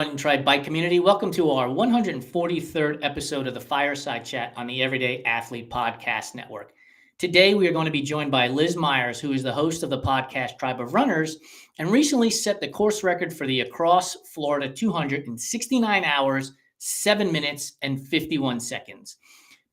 And Tribe Bike community. Welcome to our 143rd episode of the Fireside Chat on the Everyday Athlete Podcast Network. Today, we are going to be joined by Liz Myers, who is the host of the podcast Tribe of Runners and recently set the course record for the Across Florida 200 in 69 hours, 7 minutes, and 51 seconds.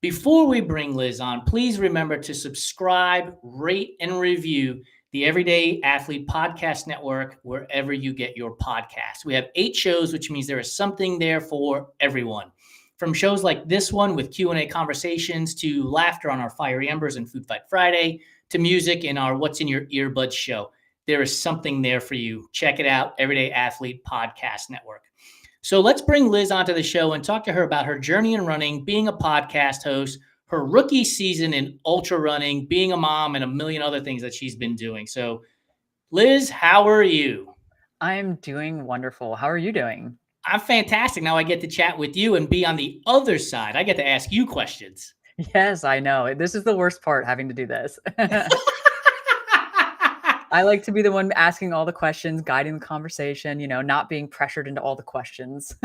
Before we bring Liz on, please remember to subscribe, rate, and review the Everyday Athlete Podcast Network, wherever you get your podcasts. We have 8 shows, which means there is something there for everyone. From shows like this one with Q&A conversations to laughter on our Fiery Embers and Food Fight Friday to music in our What's in Your Earbuds show. There is something there for you. Check it out, Everyday Athlete Podcast Network. So let's bring Liz onto the show and talk to her about her journey in running, being a podcast host, her rookie season in ultra running, being a mom, and a million other things that she's been doing. So, Liz, how are you? I'm doing wonderful. How are you doing? I'm fantastic. Now I get to chat with you and be on the other side. I get to ask you questions. Yes, I know. This is the worst part, having to do this. I like to be the one asking all the questions, guiding the conversation, not being pressured into all the questions.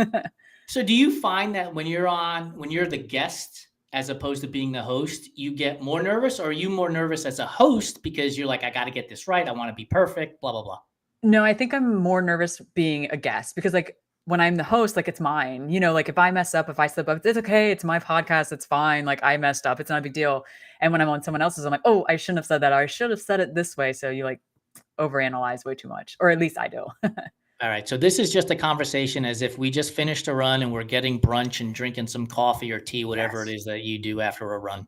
So do you find that when you're the guest, as opposed to being the host, you get more nervous, or are you more nervous as a host because you're like, I got to get this right. I want to be perfect, blah, blah, blah. No, I think I'm more nervous being a guest because when I'm the host, it's mine, if I mess up, if I slip up, it's okay. It's my podcast. It's fine. I messed up. It's not a big deal. And when I'm on someone else's, I'm like, oh, I shouldn't have said that. Or I should have said it this way. So you overanalyze way too much, or at least I do. All right. So this is just a conversation as if we just finished a run and we're getting brunch and drinking some coffee or tea, whatever it is that you do after a run.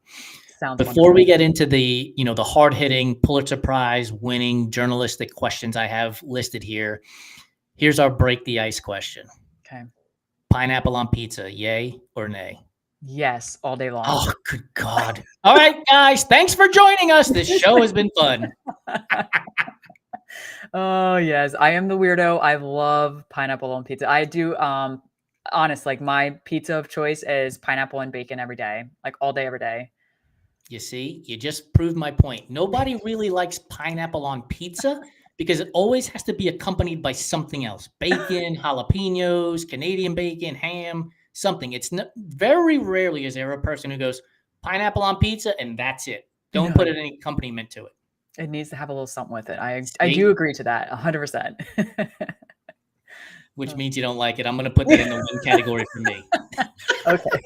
Sounds Before wonderful. we get into the hard hitting Pulitzer Prize winning journalistic questions I have listed here, here's our break the ice question. Okay. Pineapple on pizza, yay or nay? Yes, all day long. Oh, good God. All right, guys, thanks for joining us. This show has been fun. Oh, yes. I am the weirdo. I love pineapple on pizza. I do, honest, my pizza of choice is pineapple and bacon every day, all day, every day. You see, you just proved my point. Nobody really likes pineapple on pizza because it always has to be accompanied by something else. Bacon, jalapenos, Canadian bacon, ham, something. It's not, very rarely is there a person who goes, pineapple on pizza, and that's it. Don't put any accompaniment to it. It needs to have a little something with it. I do agree to that 100%. Which means you don't like it. I'm going to put that in the win category for me.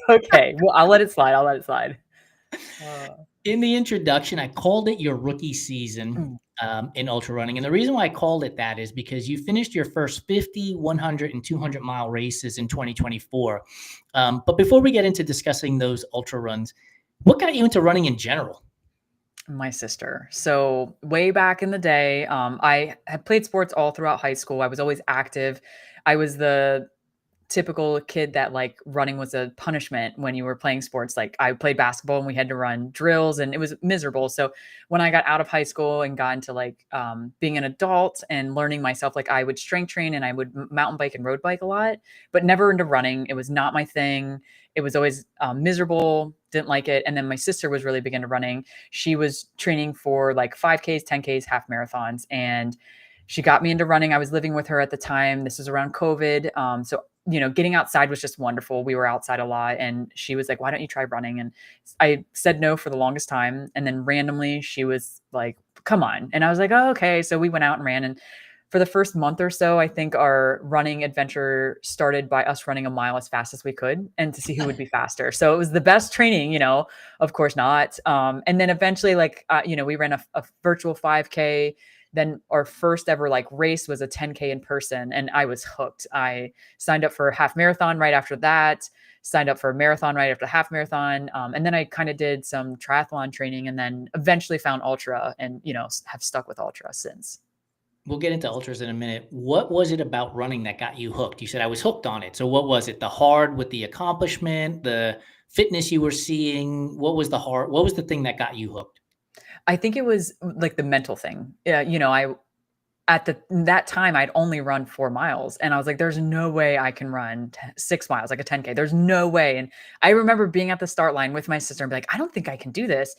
Okay. Well, I'll let it slide. In the introduction, I called it your rookie season in ultra running. And the reason why I called it that is because you finished your first 50, 100, and 200-mile races in 2024. But before we get into discussing those ultra runs, what got you into running in general? My sister. So way back in the day, I had played sports all throughout high school. I was always active. I was the typical kid that running was a punishment when you were playing sports. I played basketball and we had to run drills and it was miserable. So when I got out of high school and got into being an adult and learning myself, I would strength train and I would mountain bike and road bike a lot, but never into running. It was not my thing. It was always miserable. Didn't like it. And then my sister was really big into running. She was training for 5Ks, 10Ks, half marathons. And she got me into running. I was living with her at the time. This was around COVID. So getting outside was just wonderful. We were outside a lot and she was like, why don't you try running? And I said no for the longest time. And then randomly she was like, come on. And I was like, oh, okay. So we went out and ran. And for the first month or so, I think our running adventure started by us running a mile as fast as we could and to see who would be faster. So it was the best training, of course not. And then eventually we ran a virtual 5K. Then our first ever race was a 10K in person and I was hooked. I signed up for a half marathon right after that, signed up for a marathon right after half marathon. And then I kind of did some triathlon training and then eventually found ultra and, have stuck with ultra since. We'll get into ultras in a minute. What was it about running that got you hooked? You said I was hooked on it. So what was it? The hard with the accomplishment, the fitness you were seeing? What was the thing that got you hooked? I think it was the mental thing. That time I'd only run 4 miles and I was like, there's no way I can run 6 miles, like a 10K. There's no way. And I remember being at the start line with my sister and be like, I don't think I can do this.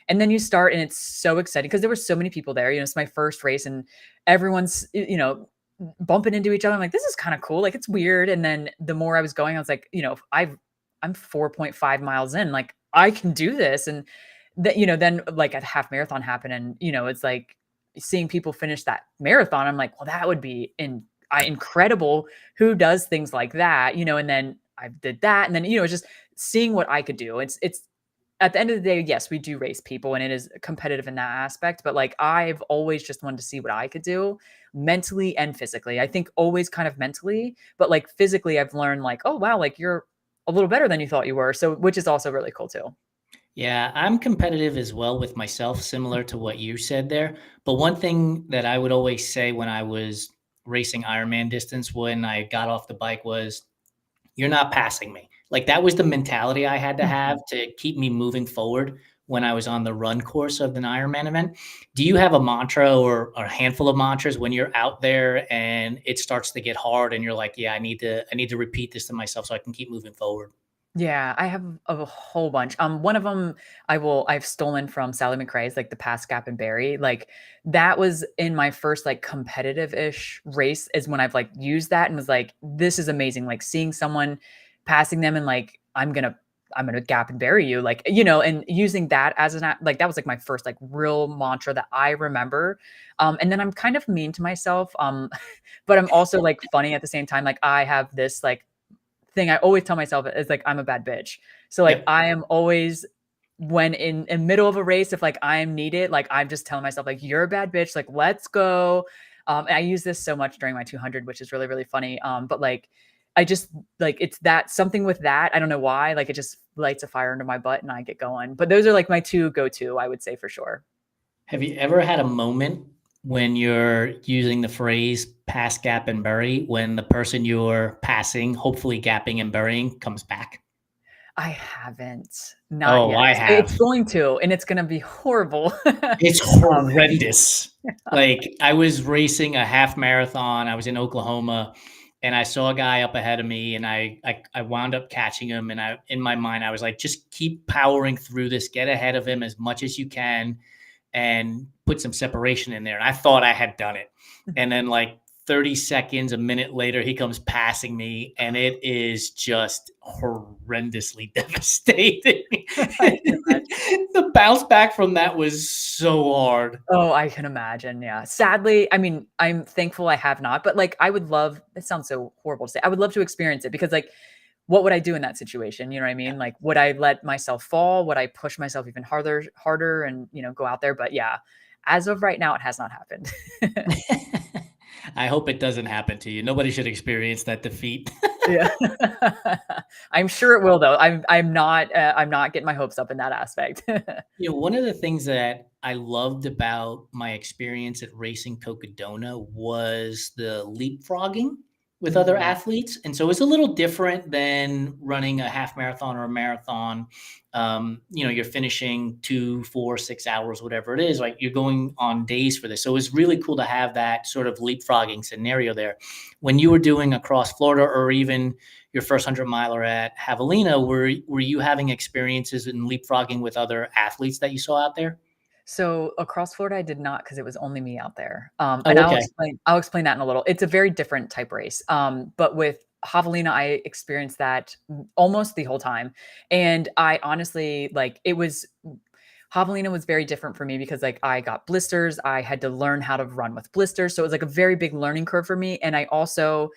And then you start and it's so exciting because there were so many people there. It's my first race and everyone's, bumping into each other. I'm like, this is kind of cool. Like, it's weird. And then the more I was going, I was like, I'm 4.5 miles in. Like, I can do this. And that, then like a half marathon happened, and it's like seeing people finish that marathon. I'm like, well, that would be incredible. Who does things like that? And then I did that, and then it's just seeing what I could do. It's at the end of the day, yes, we do race people and it is competitive in that aspect. But like, I've always just wanted to see what I could do mentally and physically. I think always kind of mentally, but like physically, I've learned like, oh, wow, like you're a little better than you thought you were. So, which is also really cool too. Yeah, I'm competitive as well with myself, similar to what you said there. But one thing that I would always say when I was racing Ironman distance when I got off the bike was, you're not passing me. Like, that was the mentality I had to have Mhm. to keep me moving forward when I was on the run course of an Ironman event. Do you have a mantra or a handful of mantras when you're out there and it starts to get hard and you're like, yeah, I need to repeat this to myself so I can keep moving forward? Yeah, I have a whole bunch. One of them I've stolen from Sally McRae's, like the Pass Gap and Berry. Like that was in my first like competitive-ish race is when I've like used that and was like, this is amazing. Like seeing someone passing them and like, I'm gonna gap and bury you, like, and using that as like that was like my first like real mantra that I remember. And then I'm kind of mean to myself. But I'm also like funny at the same time. Like I have this like thing I always tell myself is like I'm a bad bitch. So like Yep. I am always when in middle of a race, if like I'm needed, like I'm just telling myself like you're a bad bitch, like let's go. And I use this so much during my 200, which is really really funny. But like I just like it's that something with that. I don't know why. Like it just lights a fire under my butt and I get going. But those are like my two go to. I would say for sure. Have you ever had a moment when you're using the phrase pass, gap, and bury when the person you're passing, hopefully gapping and burying, comes back? I haven't, not Oh, yet. I It's have. going to, and it's gonna be horrible. It's um, horrendous. Like, I was racing a half marathon, I was in Oklahoma, and I saw a guy up ahead of me, and I wound up catching him, and in my mind, I was like, "Just keep powering through this, get ahead of him as much as you can, and put some separation in there." And I thought I had done it. And then, like, 30 seconds, a minute later, he comes passing me, and it is just horrendously devastating. I can imagine. The bounce back from that was so hard. Oh, I can imagine, yeah. Sadly, I mean, I'm thankful I have not, but, like, I would love it sounds so horrible to say. I would love to experience it because, like, what would I do in that situation? You know what I Yeah. mean? Like, would I let myself fall? Would I push myself even harder and, go out there? But yeah, as of right now, it has not happened. I hope it doesn't happen to you. Nobody should experience that defeat. Yeah. I'm sure it will though. I'm not getting my hopes up in that aspect. One of the things that I loved about my experience at Racing Cocodona was the leapfrogging with other Mm. athletes. And so it's a little different than running a half marathon or a marathon. You're finishing 2, 4, 6 hours, whatever it is. Like, you're going on days for this. So it's really cool to have that sort of leapfrogging scenario there. When you were doing across Florida, or even your first 100 miler at Javelina, were you having experiences in leapfrogging with other athletes that you saw out there? So, across Florida, I did not because it was only me out there. And Oh, I'll okay. explain that in a little. It's a very different type race. But with Javelina, I experienced that almost the whole time. And I honestly like it was Javelina was very different for me because like I got blisters. I had to learn how to run with blisters. So it was like a very big learning curve for me. And I also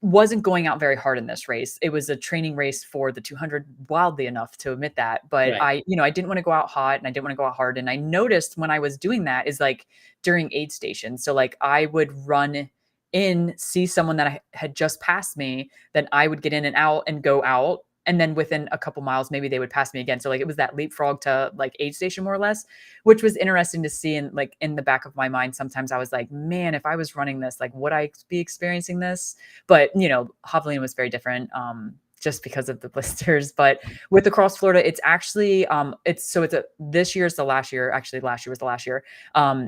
wasn't going out very hard in this race. It was a training race for the 200, wildly enough to admit that. But Right. I didn't want to go out hot and I didn't want to go out hard. And I noticed when I was doing that is like during aid stations. So like I would run in, see someone that I had just passed me, then I would get in and out and go out. And then within a couple miles, maybe they would pass me again. So like it was that leapfrog to like aid station more or less, which was interesting to see. And like in the back of my mind, sometimes I was like, man, if I was running this, like would I be experiencing this? But, Javelina was very different, just because of the blisters. But with the Cross Florida, it's actually, this year's the last year. Actually, last year was the last year.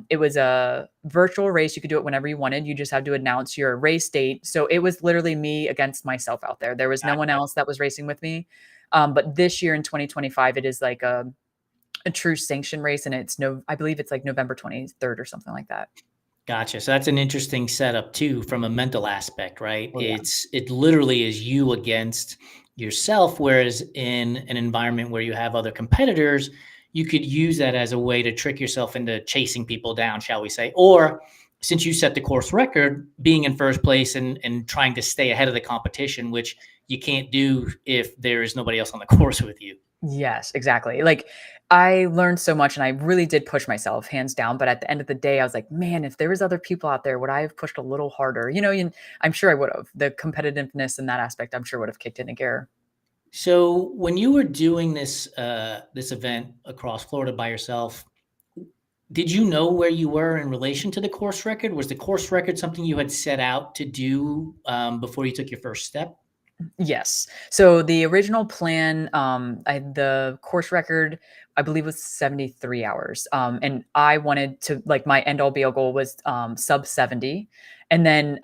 It was a virtual race. You could do it whenever you wanted. You just had to announce your race date. So it was literally me against myself out there. There was no one Gotcha. else that was racing with me. But this year in 2025, it is like a true sanction race, and I believe it's like November 23rd or something like that. Gotcha. So that's an interesting setup too from a mental aspect, right? Oh, yeah. It literally is you against yourself, whereas in an environment where you have other competitors, you could use that as a way to trick yourself into chasing people down, shall we say? Or since you set the course record, being in first place and trying to stay ahead of the competition, which you can't do if there is nobody else on the course with you. Yes, exactly. Like, I learned so much and I really did push myself hands down, but at the end of the day, I was like, "Man, if there was other people out there, would I have pushed a little harder?" And I'm sure I would have. The competitiveness in that aspect, I'm sure would have kicked into gear. So when you were doing this event across Florida by yourself, did you know where you were in relation to the course record? Was the course record something you had set out to do before you took your first step? Yes. So the original plan, the course record, I believe was 73 hours. And I wanted to like my end all be all goal was sub 70. And then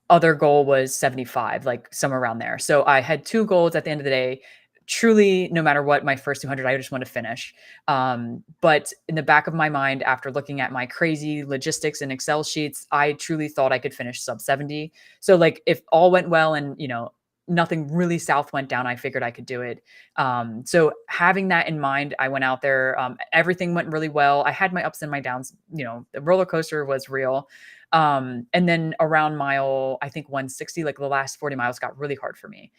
other goal was 75, like somewhere around there. So I had two goals at the end of the day. Truly, no matter what, my first 200, I just want to finish. But in the back of my mind, after looking at my crazy logistics and Excel sheets, I truly thought I could finish sub 70. So, like, if all went well and, nothing really south went down, I figured I could do it. So, having that in mind, I went out there. Everything went really well. I had my ups and my downs. The roller coaster was real. And then around mile, I think 160, like the last 40 miles got really hard for me.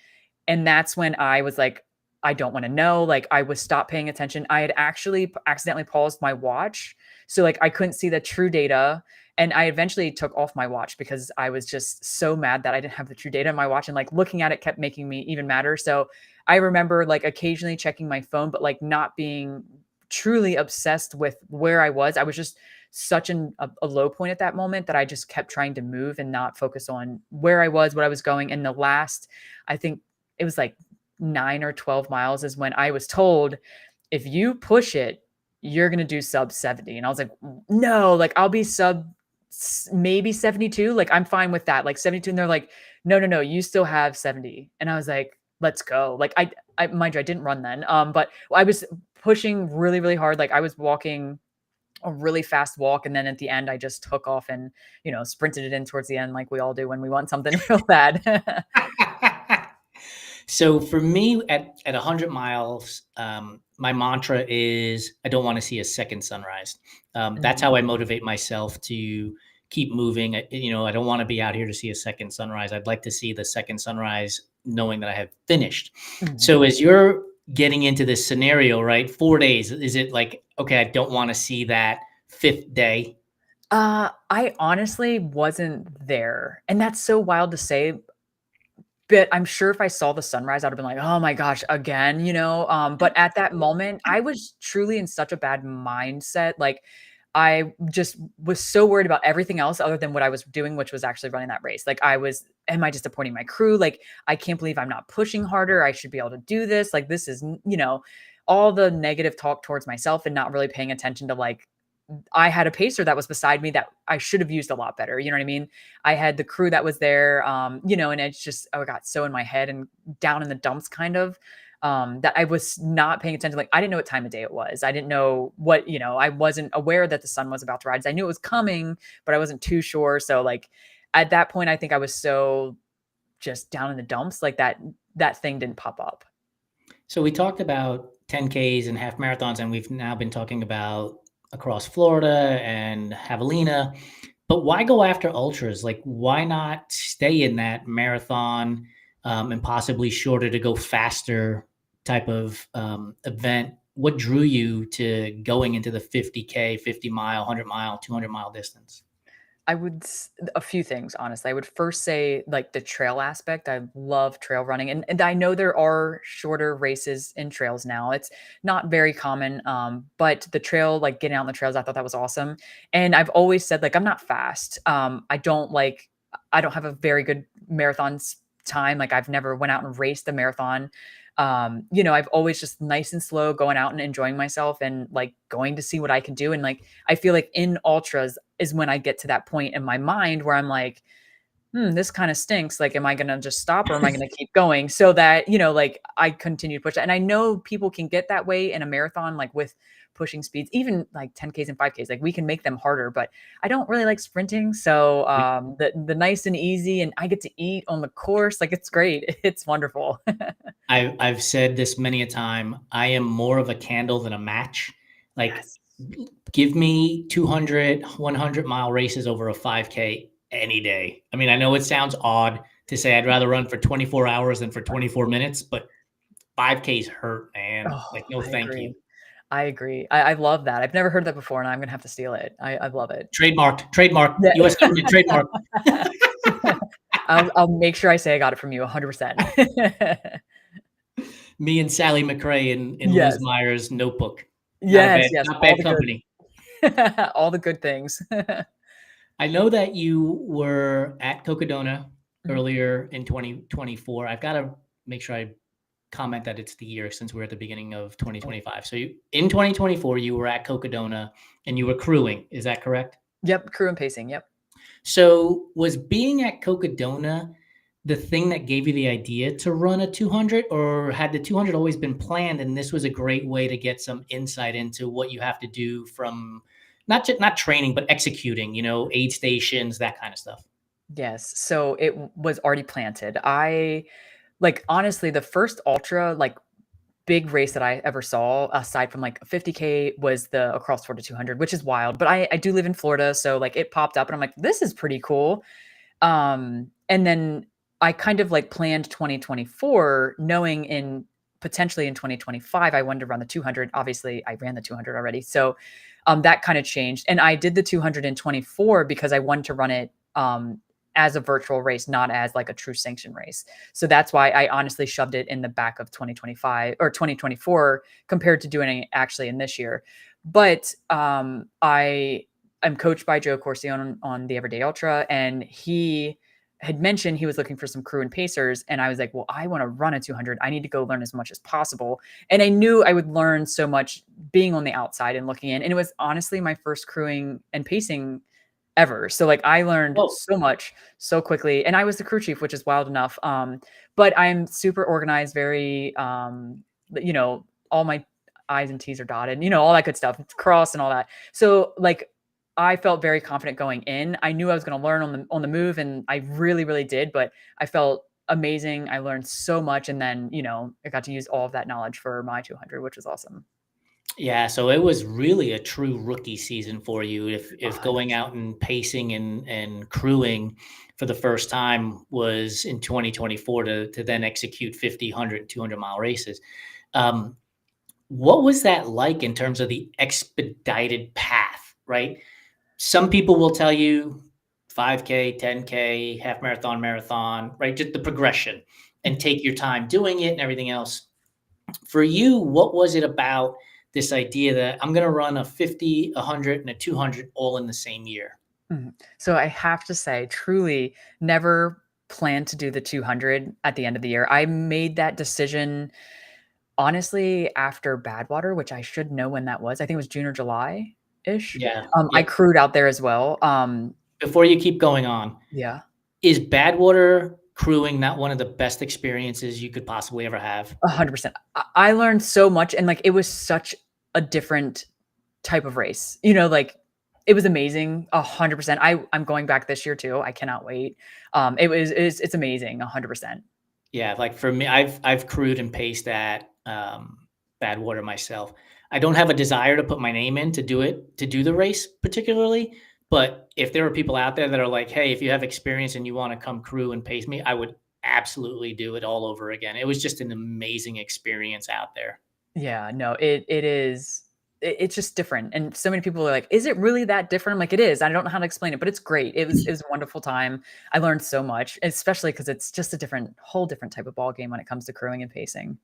And that's when I was like, I don't want to know. Like I was stopped paying attention. I had actually accidentally paused my watch. So like I couldn't see the true data. And I eventually took off my watch because I was just so mad that I didn't have the true data in my watch. And like looking at it kept making me even madder. So I remember like occasionally checking my phone, but like not being truly obsessed with where I was. I was just such a low point at that moment that I just kept trying to move and not focus on where I was, what I was going. And the last, I think it was like 9 or 12 miles is when I was told, if you push it, you're going to do sub 70. And I was like, no, like I'll be maybe 72. Like I'm fine with that. Like 72. And they're like, no, no, no, you still have 70. And I was like, let's go. Like I mind you, I didn't run then. But I was pushing really, really hard. Like I was walking a really fast walk. And then at the end, I just took off and, sprinted it in towards the end like we all do when we want something real bad. So for me, at 100 miles, my mantra is I don't want to see a second sunrise. That's how I Mhm. motivate myself to keep moving. I don't want to be out here to see a second sunrise. I'd like to see the second sunrise knowing that I have finished. So Mhm. as you're getting into this scenario, right? 4 days, is it like, okay, I don't want to see that fifth day? I honestly wasn't there. And that's so wild to say, but I'm sure if I saw the sunrise, I'd have been like, "Oh my gosh, again?" But at that moment, I was truly in such a bad mindset, like, I just was so worried about everything else other than what I was doing, which was actually running that race. Like, am I disappointing my crew? Like, I can't believe I'm not pushing harder. I should be able to do this. Like, this is, all the negative talk towards myself and not really paying attention to, like, I had a pacer that was beside me that I should have used a lot better. You know what I mean? I had the crew that was there, and it's just, oh, it got so in my head and down in the dumps kind of, that I was not paying attention. Like I didn't know what time of day it was. I didn't know I wasn't aware that the sun was about to rise. I knew it was coming, but I wasn't too sure. So like at that point, I think I was so just down in the dumps, like that thing didn't pop up. So we talked about 10Ks and half marathons, and we've now been talking about across Florida and Javelina. But why go after ultras? Like, why not stay in that marathon and possibly shorter to go faster type of event? What drew you to going into the 50K, 50 mile, 100 mile, 200-mile distance? A few things, honestly. I would first say like the trail aspect. I love trail running, and I know there are shorter races in trails now. It's not very common, but the trail, like getting out on the trails, I thought that was awesome. And I've always said like I'm not fast. I don't have a very good time. Like I've never went out and raced a marathon. I've always just nice and slow going out and enjoying myself and like going to see what I can do. And like I feel like in ultras is when I get to that point in my mind where I'm like, this kind of stinks. Like, am I going to just stop or am I going to keep going? So that, like I continue to push that. And I know people can get that way in a marathon, like with pushing speeds, even like 10Ks and 5Ks, like we can make them harder, but I don't really like sprinting. So the nice and easy, and I get to eat on the course. Like it's great. It's wonderful. I've said this many a time. I am more of a candle than a match. Like, Yes. give me 200, 100-mile races over a 5K any day. I mean, I know it sounds odd to say I'd rather run for 24 hours than for 24 minutes, but 5Ks hurt, man. Oh, Like, no, I thank agree. you. I agree. I love that. I've never heard that before, and I'm gonna have to steal it. I love it. Trademark, Yeah. US government trademark. I'll make sure I say I got it from you 100%. Me and Sally McRae in Liz Yes. Meyer's notebook. Yes, yes, Not all bad the good company. all the good things. I know that you were at Cocodona Mhm. earlier in 2024. I've got to make sure I comment that it's the year since we're at the beginning of 2025. So in 2024, you were at Cocodona and you were crewing. Is that correct? Yep, crew and pacing, yep. So was being at Cocodona the thing that gave you the idea to run a 200, or had the 200 always been planned and this was a great way to get some insight into what you have to do from not training, but executing, aid stations, that kind of stuff? Yes, so it was already planted. Honestly, the first ultra, like, big race that I ever saw, aside from, like, a 50K, was the Across Florida 200, which is wild, but I do live in Florida, so, like, it popped up, and I'm like, "This is pretty cool." And then I kind of like planned 2024 knowing in potentially in 2025 I wanted to run the 200. Obviously, I ran the 200 already. So that kind of changed. And I did the 200 in 24 because I wanted to run it as a virtual race, not as like a true sanction race. So that's why I honestly shoved it in the back of 2025 or 2024 compared to doing it actually in this year. But I'm coached by Joe Corsi on the Everyday Ultra, and he had mentioned he was looking for some crew and pacers. And I was like, well, I want to run a 200. I need to go learn as much as possible. And I knew I would learn so much being on the outside and looking in. And it was honestly my first crewing and pacing ever. So like I learned Oh, so much so quickly. And I was the crew chief, which is wild enough. But I'm super organized, very all my I's and T's are dotted, all that good stuff, cross and all that. So like I felt very confident going in. I knew I was going to learn on the move, and I really, really did. But I felt amazing. I learned so much, and then I got to use all of that knowledge for my 200, which was awesome. yeah. So it was really a true rookie season for you. If going 100%. out and pacing and crewing for the first time was in 2024 to then execute 50, 100, 200-mile races. Um, what was that like in terms of the expedited path, right? Some people will tell you 5K, 10K, half marathon, marathon, right? Just the progression and Mhm. take your time doing it and everything else. For you, what was it about this idea that I'm going to run a 50, 100, and a 200 all in the same year? Mhm. So I have to say, truly never planned to do the 200 at the end of the year. I made that decision honestly after Badwater, which I should know when that was. I think it was June or July ish. Yeah. I Yep. crewed out there as well. Before you keep going on, Yeah. is Badwater crewing not one of the best experiences you could possibly ever have? 100%. I learned so much, and, like, it was such a different type of race, like, it was amazing, 100%. I'm going back this year too, I cannot wait. It's amazing, 100%. Yeah, like for me, I've crewed and paced at Badwater myself. I don't have a desire to put my name in to do the race particularly, but if there are people out there that are like, "Hey, if you have experience and you want to come crew and pace me," I would absolutely do it all over again. It was just an amazing experience out there. Yeah, no, it is it's just different, and so many people are like, "Is it really that different?" I'm like, "It is, I don't know how to explain it, but it's great." It was a wonderful time. I learned so much, especially because it's just a whole different type of ball game when it comes to crewing and pacing.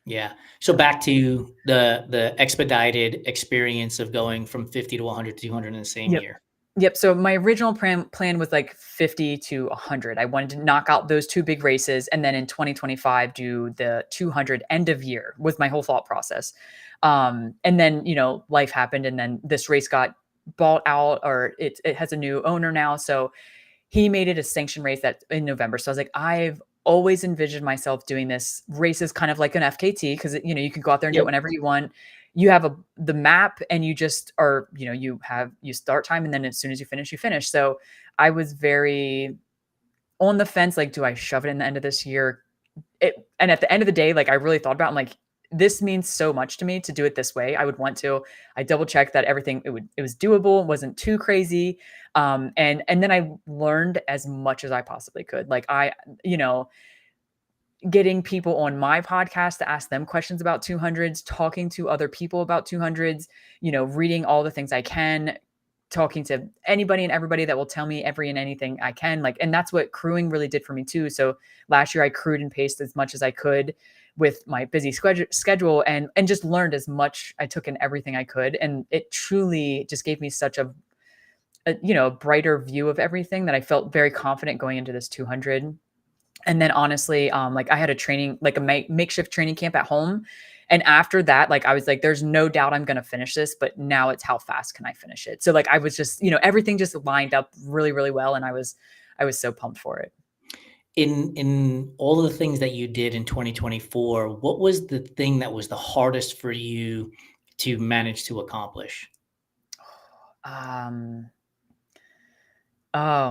Yeah. So back to the expedited experience of going from 50 to 100 to 200 in the same Yep. year. Yep, so my original plan was, like, 50 to 100. I wanted to knock out those 2 big races, and then in 2025, do the 200 end of year was my whole thought process. And then, life happened, and then this race got bought out, or it has a new owner now, so he made it a sanctioned race that in November. So I was like, I've always envisioned myself doing this race is kind of like an FKT because you can go out there and do it Yep. whenever you want. You have the map and you just are, you start time and then as soon as you finish, you finish. So I was very on the fence, like, do I shove it in the end of this year? And at the end of the day, like I really thought about, I'm like, this means so much to me to do it this way. I would want to. I double checked that everything it was doable, it wasn't too crazy. And then I learned as much as I possibly could. Like you know, getting people on my podcast to ask them questions about 200s, talking to other people about 200s, reading all the things I can, talking to anybody and everybody that will tell me every and anything I can. Like, and that's what crewing really did for me too. So last year I crewed and paced as much as I could with my busy schedule and just learned as much. I took in everything I could. And it truly just gave me such a brighter view of everything that I felt very confident going into this 200. And then honestly, like I had a training, like a makeshift training camp at home. And after that, like I was like, there's no doubt I'm going to finish this, but now it's how fast can I finish it? So like, I was just, everything just lined up really, really well. And I was so pumped for it. In all of the things that you did in 2024, what was the thing that was the hardest for you to manage to accomplish? Oh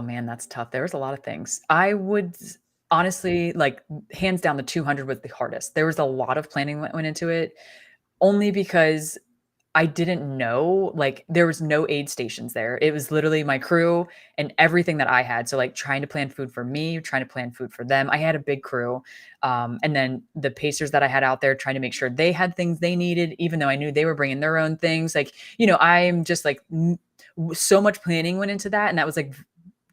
man, that's tough. There was a lot of things. I would honestly like hands down the 200 was the hardest. There was a lot of planning went into it only because I didn't know, like there was no aid stations there. It was literally my crew and everything that I had. So like trying to plan food for me, trying to plan food for them. I had a big crew. And then the pacers that I had out there trying to make sure they had things they needed, even though I knew they were bringing their own things. Like, I'm just like so much planning went into that. And that was like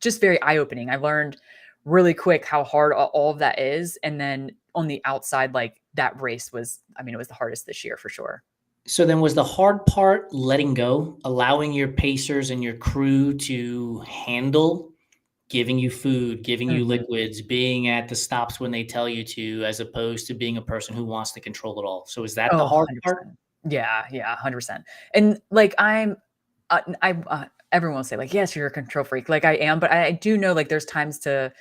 just very eye-opening. I learned really quick how hard all of that is. And then on the outside, like that race was, it was the hardest this year for sure. So then was the hard part letting go, allowing your pacers and your crew to handle giving you food, giving you Mhm. liquids, being at the stops when they tell you to, as opposed to being a person who wants to control it all? So is that the Oh, hard part? 100%. Yeah, 100%. And like everyone will say like, yes, you're a control freak. Like I am, but I do know like there's times to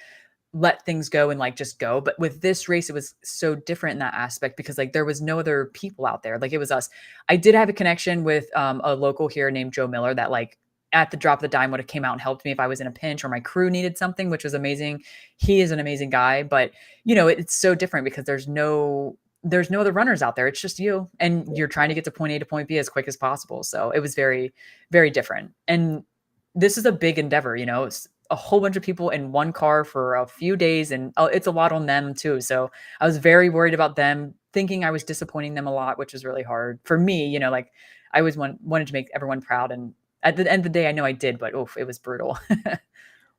let things go and like just go. But with this race, it was so different in that aspect because like there was no other people out there. Like it was us. I did have a connection with a local here named Joe Miller that like at the drop of the dime would have came out and helped me if I was in a pinch or my crew needed something, which was amazing. He is an amazing guy, but it's so different because there's no other runners out there. It's just you and you're trying to get to point A to point B as quick as possible. So it was very, very different. And this is a big endeavor, it's a whole bunch of people in one car for a few days and it's a lot on them too. So I was very worried about them thinking I was disappointing them a lot, which was really hard for me, like I always wanted to make everyone proud. And at the end of the day, I know I did, but oof, it was brutal.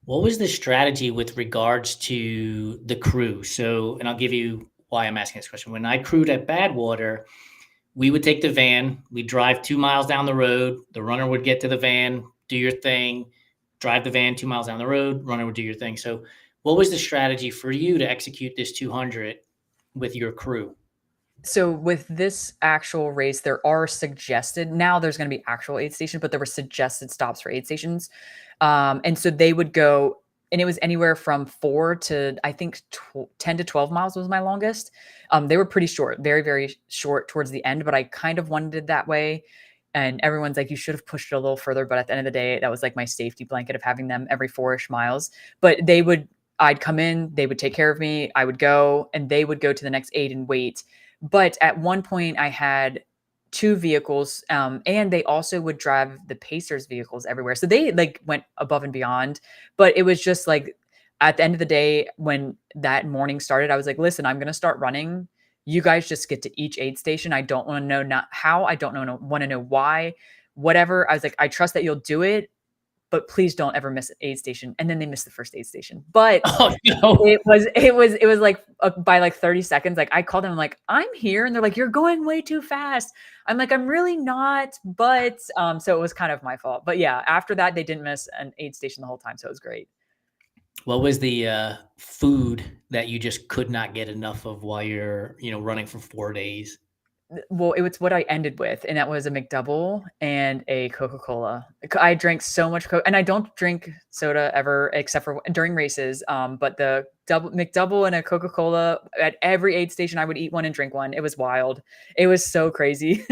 What was the strategy with regards to the crew? So, and I'll give you why I'm asking this question. When I crewed at Badwater, we would take the van, we'd drive 2 miles down the road. The runner would get to the van, do your thing, drive the van 2 miles down the road, runner would do your thing. So, what was the strategy for you to execute this 200 with your crew? So with this actual race, there are suggested now there's going to be actual aid stations, but there were suggested stops for aid stations. And so they would go, and it was anywhere from 4 to I think 10 to 12 miles was my longest. They were pretty short, very, very short towards the end, but I kind of wanted it that way. And everyone's like, you should have pushed it a little further. But at the end of the day, that was like my safety blanket of having them every 4-ish miles. But I'd come in, they would take care of me, I would go, and they would go to the next aid and wait. But at one point, I had 2 vehicles, and they also would drive the Pacers vehicles everywhere. So they like went above and beyond. But it was just like at the end of the day, when that morning started, I was like, listen, I'm going to start running. You guys just get to each aid station. I don't want to know not how. I don't know want to know why. Whatever. I was like, I trust that you'll do it, but please don't ever miss an aid station. And then they missed the first aid station. But Oh, no. it was like by like 30 seconds, like I called them, I'm like, I'm here. And they're like, you're going way too fast. I'm like, I'm really not, but so it was kind of my fault. But yeah, after that, they didn't miss an aid station the whole time. So it was great. What was the food that you just could not get enough of while you're, running for 4 days? Well, it was what I ended with, and that was a McDouble and a Coca-Cola. I drank so much Coke, and I don't drink soda ever except for during races. But the double McDouble and a Coca-Cola at every aid station, I would eat one and drink one. It was wild. It was so crazy.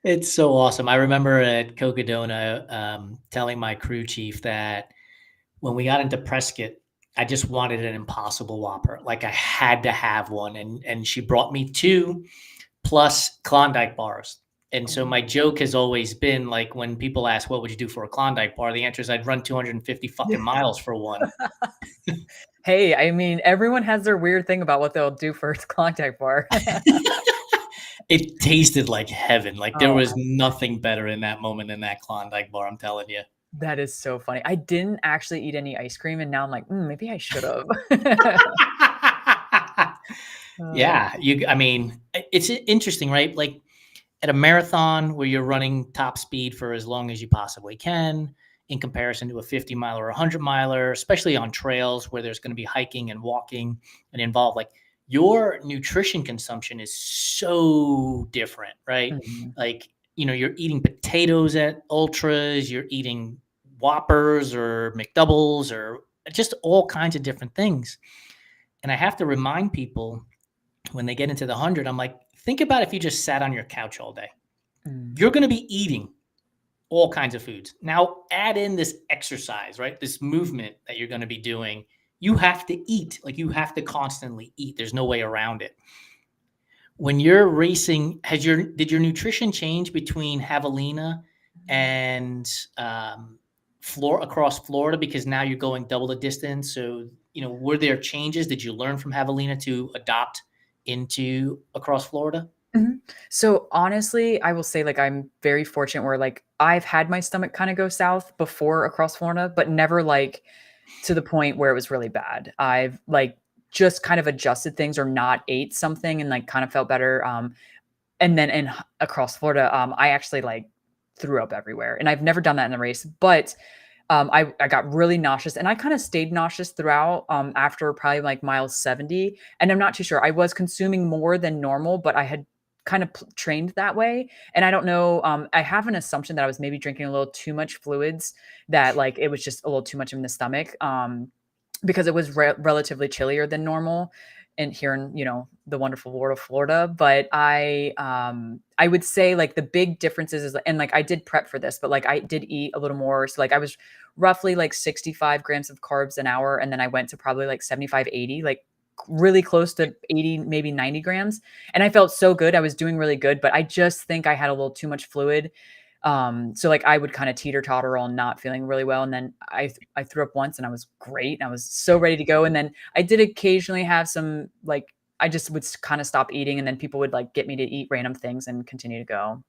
It's so awesome. I remember at Cocodona, telling my crew chief that when we got into Prescott, I just wanted an Impossible Whopper. Like I had to have one, and she brought me 2 plus Klondike bars. And so my joke has always been like when people ask, "What would you do for a Klondike bar?" The answer is I'd run 250 fucking miles for one. Hey, I mean, everyone has their weird thing about what they'll do for a Klondike bar. It tasted like heaven. Like there Oh, was nothing better in that moment than that Klondike bar. I'm telling you. that is so funny. I didn't actually eat any ice cream, and now I'm like, maybe I should have. Yeah, I mean, it's interesting, right? Like at a marathon where you're running top speed for as long as you possibly can in comparison to a 50 mile or a 100 miler, especially on trails where there's going to be hiking and walking and involved, like your nutrition consumption is so different, right? Mhm. Like, you're eating potatoes at ultras, you're eating Whoppers or McDoubles or just all kinds of different things. And I have to remind people when they get into the 100, I'm like, think about if you just sat on your couch all day. Mm. You're going to be eating all kinds of foods. Now, add in this exercise, right? This movement that you're going to be doing. You have to eat. Like you have to constantly eat. There's no way around it. When you're racing, did your nutrition change between Javelina and across Florida because now you're going double the distance? So, were there changes? Did you learn from Javelina to adopt into across Florida? Mhm. So, honestly, I will say, like, I'm very fortunate where, like, I've had my stomach kinda go south before across Florida, but never, like, to the point where it was really bad. I've, like, just kind of adjusted things or not ate something and, like, kind of felt better, and then across Florida, I actually, like, threw up everywhere, and I've never done that in a race, but I got really nauseous, and I kinda stayed nauseous throughout, after probably, like, mile 70, and I'm not too sure. I was consuming more than normal, but I had kind of trained that way, and I don't know, I have an assumption that I was maybe drinking a little too much fluids, that, like, it was just a little too much in the stomach, because it was relatively chillier than normal and here in, the wonderful world of Florida. But I would say like the big differences is, and like I did prep for this, but like I did eat a little more. So like I was roughly like 65 grams of carbs an hour. And then I went to probably like 75, 80, like really close to 80, maybe 90 grams. And I felt so good. I was doing really good, but I just think I had a little too much fluid. So like I would kind of teeter totter on not feeling really well. And then I threw up once and I was great. And I was so ready to go. And then I did occasionally have some like I just would kind of stop eating and then people would like get me to eat random things and continue to go.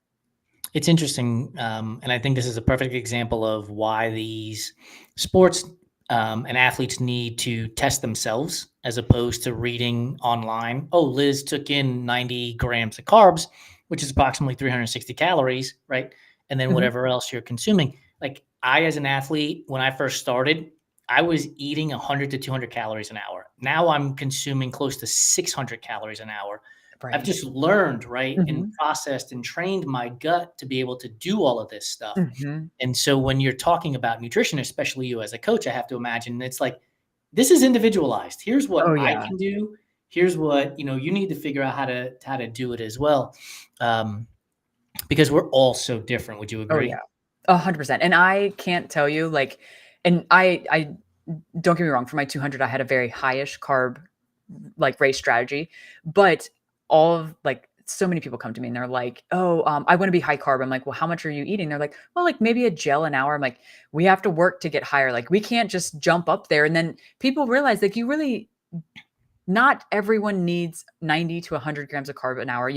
It's interesting, and I think this is a perfect example of why these sports and athletes need to test themselves as opposed to reading online. Oh, Liz took in 90 grams of carbs, which is approximately 360 calories, right? And then Mhm. whatever else you're consuming. Like I, as an athlete, when I first started, I was eating 100 to 200 calories an hour. Now I'm consuming close to 600 calories an hour. I've Right. just learned, right, and Mhm. processed and trained my gut to be able to do all of this stuff. Mhm. And so when you're talking about nutrition, especially you as a coach, I have to imagine it's like, this is individualized. Here's what Oh I yeah. can do. Here's what, you need to figure out how to do it as well. Um, because we're all so different. Would you Oh agree? yeah. 100%. And I can't tell you like and I don't get me wrong, for my 200 I had a very highish carb like race strategy, but all of like so many people come to me and they're like, "Oh, I want to be high carb." I'm like, "Well, how much are you eating?" They're like, "Well, like maybe a gel an hour." I'm like, "We have to work to get higher. Like we can't just jump up there." And then people realize like you really not everyone needs 90 to 100 grams of carb an hour,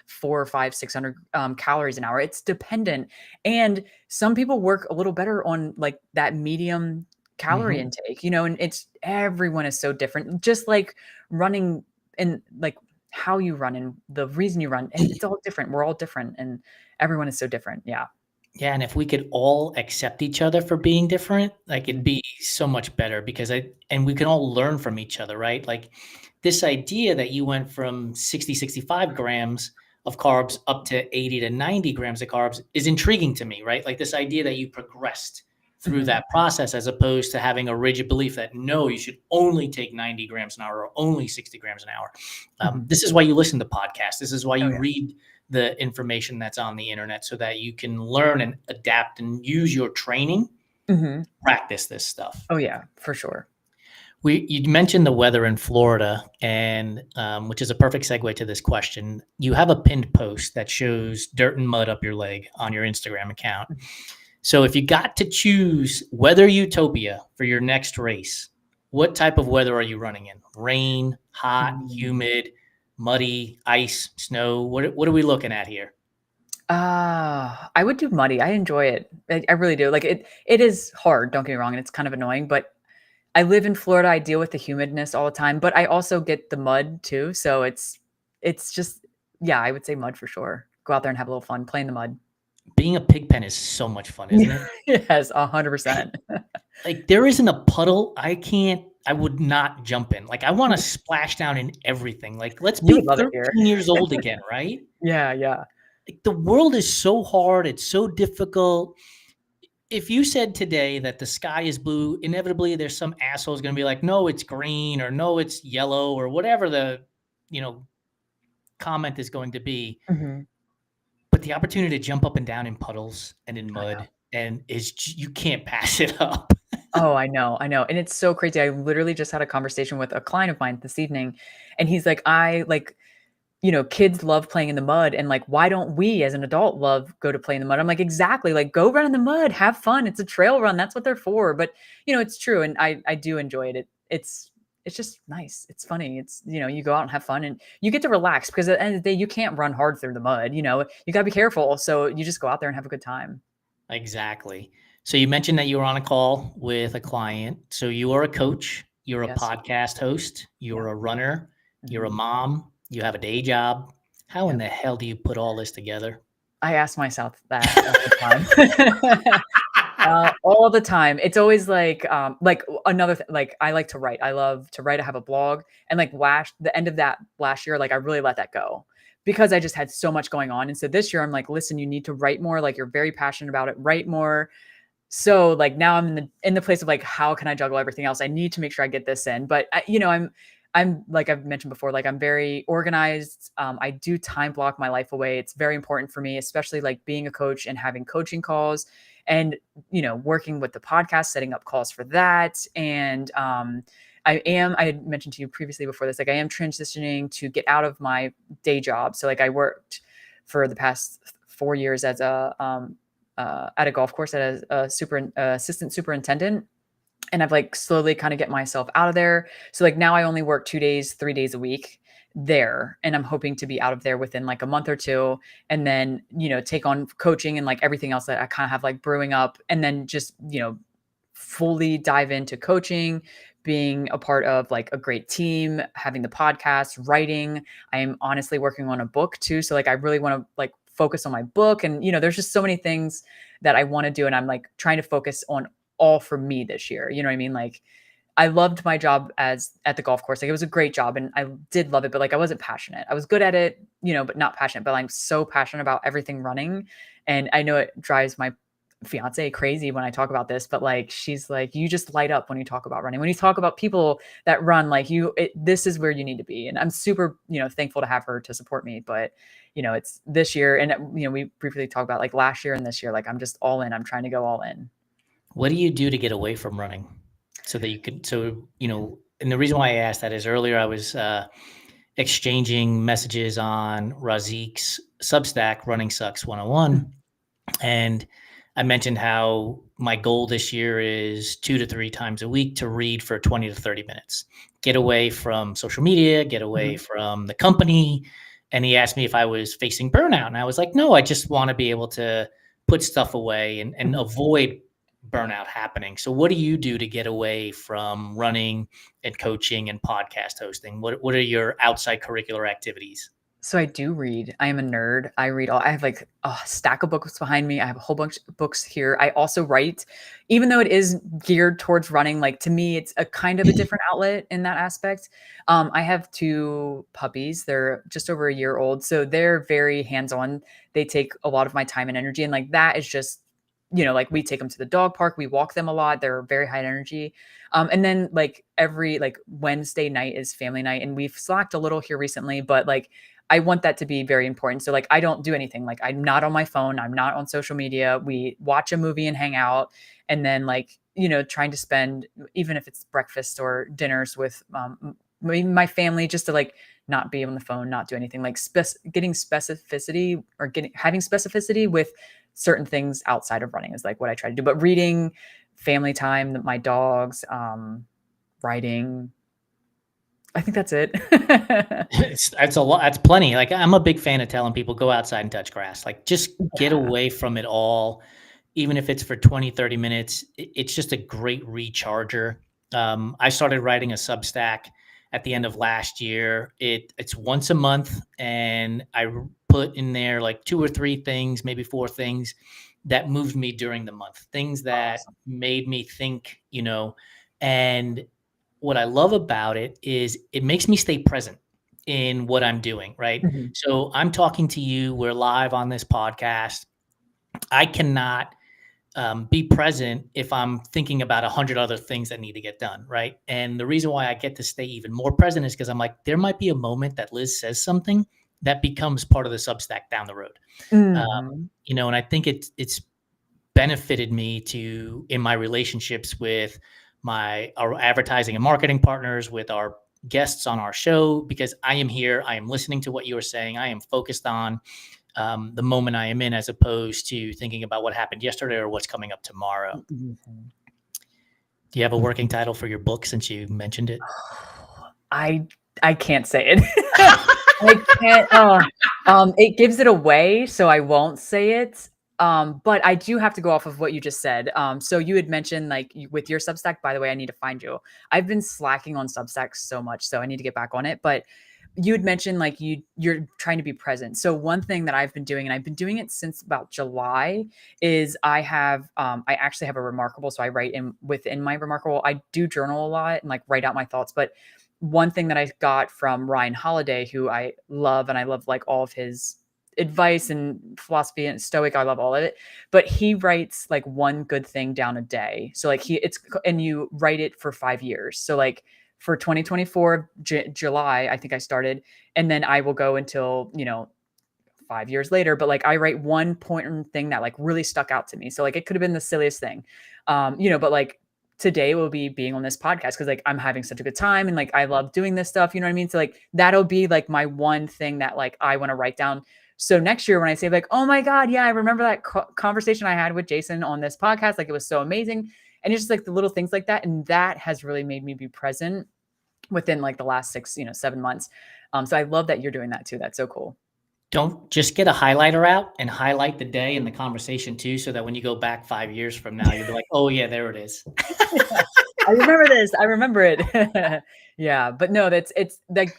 4 or 5, 600 calories an hour. It's dependent. And some people work a little better on like that medium calorie Hmm. intake, and it's everyone is so different. Just like running and like how you run and the reason you run, it's all different. We're all different and everyone is so different. Yeah. Yeah, and if we could all accept each other for being different, like it'd Mhm. be so much better because and we can all learn from each other, right? Like this idea that you went from 60, 65 grams of carbs up to 80 to 90 grams of carbs is intriguing to me, right? Like this idea that you progressed through Mhm. that process as opposed to having a rigid belief that no, you should only take 90 grams an hour or only 60 grams an hour. Mhm. This is why you listen to podcasts. This is why Oh, you yeah. read the information that's on the internet so that you can learn and adapt and use your training, Mhm. practice this stuff. Oh, yeah, for sure. You mentioned the weather in Florida, and which is a perfect segue to this question. You have a pinned post that shows dirt and mud up your leg on your Instagram account. Mhm. So if you got to choose weather utopia for your next race, what type of weather are you running in? Rain, hot, Mm. humid, muddy, ice, snow? What are we looking at here? I would do muddy. I enjoy it. I really do. Like, it is hard, don't get me wrong, and it's kind of annoying, but I live in Florida, I deal with the humidness all the time, but I also get the mud too, so it's just yeah, I would say mud for sure. Go out there and have a little fun, play in the mud. Being a pig pen is so much fun, isn't it? Yes, 100%. Like there isn't a puddle I would not jump in. Like I want to splash down in everything. Like let's You would be love it here. 13 years old again, right? Yeah, yeah. Like the world is so hard, it's so difficult. If you said today that the sky is blue, inevitably there's some asshole is going to be like, "No, it's green," or "No, it's yellow," or whatever the, you know, comment is going to be. Mhm. But the opportunity to jump up and down in puddles and in I know. mud and you can't pass it up. Oh, I know, and it's so crazy. I literally just had a conversation with a client of mine this evening, and he's like, "I like kids love playing in the mud and like, why don't we as an adult love go to play in the mud?" I'm like, exactly. Like, go run in the mud, have fun. It's a trail run. That's what they're for. But it's true. And I do enjoy it. It's just nice. It's funny. You go out and have fun and you get to relax because at the end of the day, you can't run hard through the mud. You gotta be careful. So you just go out there and have a good time. Exactly. So you mentioned that you were on a call with a client. So you are a coach, you're a Yes. podcast host, Yeah. you're a runner, you're a Mhm. mom, you have a day job. How in Yep. the hell do you put all this together? I ask myself that all the time. All the time. It's always like another like, I like to write. I love to write. I have a blog, and, like, the end of that last year, like, I really let that go because I just had so much going on, and so this year, I'm like, "Listen, you need to write more, like, you're very passionate about it, write more." So, like, now I'm in the place of, like, how can I juggle everything else? I need to make sure I get this in, but I'm like I've mentioned before, like, I'm very organized. I do time block my life away. It's very important for me, especially, like, being a coach and having coaching calls and, working with the podcast, setting up calls for that, and, I had mentioned to you previously before this, like, I am transitioning to get out of my day job. So, like, I worked for the past 4 years as at a golf course as a assistant superintendent, and I've like slowly kind of get myself out of there. So like now I only work 2 days, 3 days a week there, and I'm hoping to be out of there within like a month or two, and then, take on coaching and like everything else that I kind of have like brewing up, and then just, fully dive into coaching, being a part of like a great team, having the podcast, writing. I am honestly working on a book too. So like I really want to like focus on my book, and there's just so many things that I want to do, and I'm like trying to focus on all for me this year. You know what I mean? Like I loved my job as at the golf course. Like it was a great job and I did love it, but like I wasn't passionate. I was good at it, but not passionate. But I'm so passionate about everything running. And I know it drives my fiance crazy when I talk about this, but like she's like, you just light up when you talk about running. When you talk about people that run, like this is where you need to be. And I'm super, thankful to have her to support me. But it's this year, and we briefly talked about like last year and this year, like I'm just all in. I'm trying to go all in. What do you do to get away from running so that you can, and the reason why I asked that is earlier I was exchanging messages on Razik's Substack, Running Sucks 101. Mhm. And I mentioned how my goal this year is 2 to 3 times a week to read for 20 to 30 minutes. Get away from social media, get away Mhm. from the company. And he asked me if I was facing burnout. And I was like, no, I just want to be able to put stuff away and Mhm. avoid burnout happening. So what do you do to get away from running and coaching and podcast hosting? What are your outside curricular activities? So I do read. I am a nerd. I read all I have like a stack of books behind me. I have a whole bunch of books here. I also write, even though it is geared towards running, like to me, it's a kind of a different outlet in that aspect. I have two puppies. They're just over a year old. So they're very hands-on. They take a lot of my time and energy. And like that is just, like we take them to the dog park, we walk them a lot. They're very high energy. And then like every like Wednesday night is family night. And we've slacked a little here recently, but like I want that to be very important. So like I don't do anything. Like I'm not on my phone, I'm not on social media. We watch a movie and hang out and then like, trying to spend even if it's breakfast or dinners with my family just to like not be on the phone, not do anything like getting specificity or having specificity with certain things outside of running is like what I try to do. But reading, family time, my dogs, writing, I think that's it. That's a lot. That's plenty. Like I'm a big fan of telling people go outside and touch grass. Like just get Yeah. away from it all. Even if it's for 20, 30 minutes, it's just a great recharger. I started writing a Substack at the end of last year. It's once a month, and I put in there like 2 or 3 things, maybe 4 things that moved me during the month, things that Awesome. made me think, and what I love about it is it makes me stay present in what I'm doing, right? Mhm. So I'm talking to you, we're live on this podcast. I cannot be present if I'm thinking about 100 other things that need to get done, right? And the reason why I get to stay even more present is because I'm like, there might be a moment that Liz says something that becomes part of the Substack down the road. Mhm. And I think it's benefited me in my relationships with our advertising and marketing partners, with our guests on our show, because I am here, I am listening to what you are saying, I am focused on the moment I am in, as opposed to thinking about what happened yesterday or what's coming up tomorrow. Mhm. Do you have a working title for your book since you mentioned it? I I can't say it. I can't. It gives it away, so I won't say it. But I do have to go off of what you just said. So you had mentioned like with your Substack. By the way, I need to find you. I've been slacking on Substack so much, so I need to get back on it. But you had mentioned like you're trying to be present. So one thing that I've been doing, and I've been doing it since about July, is I actually have a remarkable. So I write within my remarkable. I do journal a lot and like write out my thoughts, but one thing that I got from Ryan Holiday, who I love, and I love like all of his advice and philosophy and stoic. I love all of it. But he writes like one good thing down a day. So like and you write it for 5 years. So like for 2024, July, I think I started, and then I will go until, 5 years later, but like I write one important thing that like really stuck out to me. So like it could have been the silliest thing, but like today will be being on this podcast because like I'm having such a good time and like I love doing this stuff. You know what I mean? So like that'll be like my one thing that like I want to write down. So next year when I say like, oh my God, yeah, I remember that conversation I had with Jason on this podcast. Like it was so amazing. And it's just like the little things like that. And that has really made me be present within like the last 7 months. So I love that you're doing that too. That's so cool. Don't just get a highlighter out and highlight the day and the conversation too, so that when you go back 5 years from now, you'll be like, oh yeah, there it is. I remember this. I remember it. Yeah, but no, it's like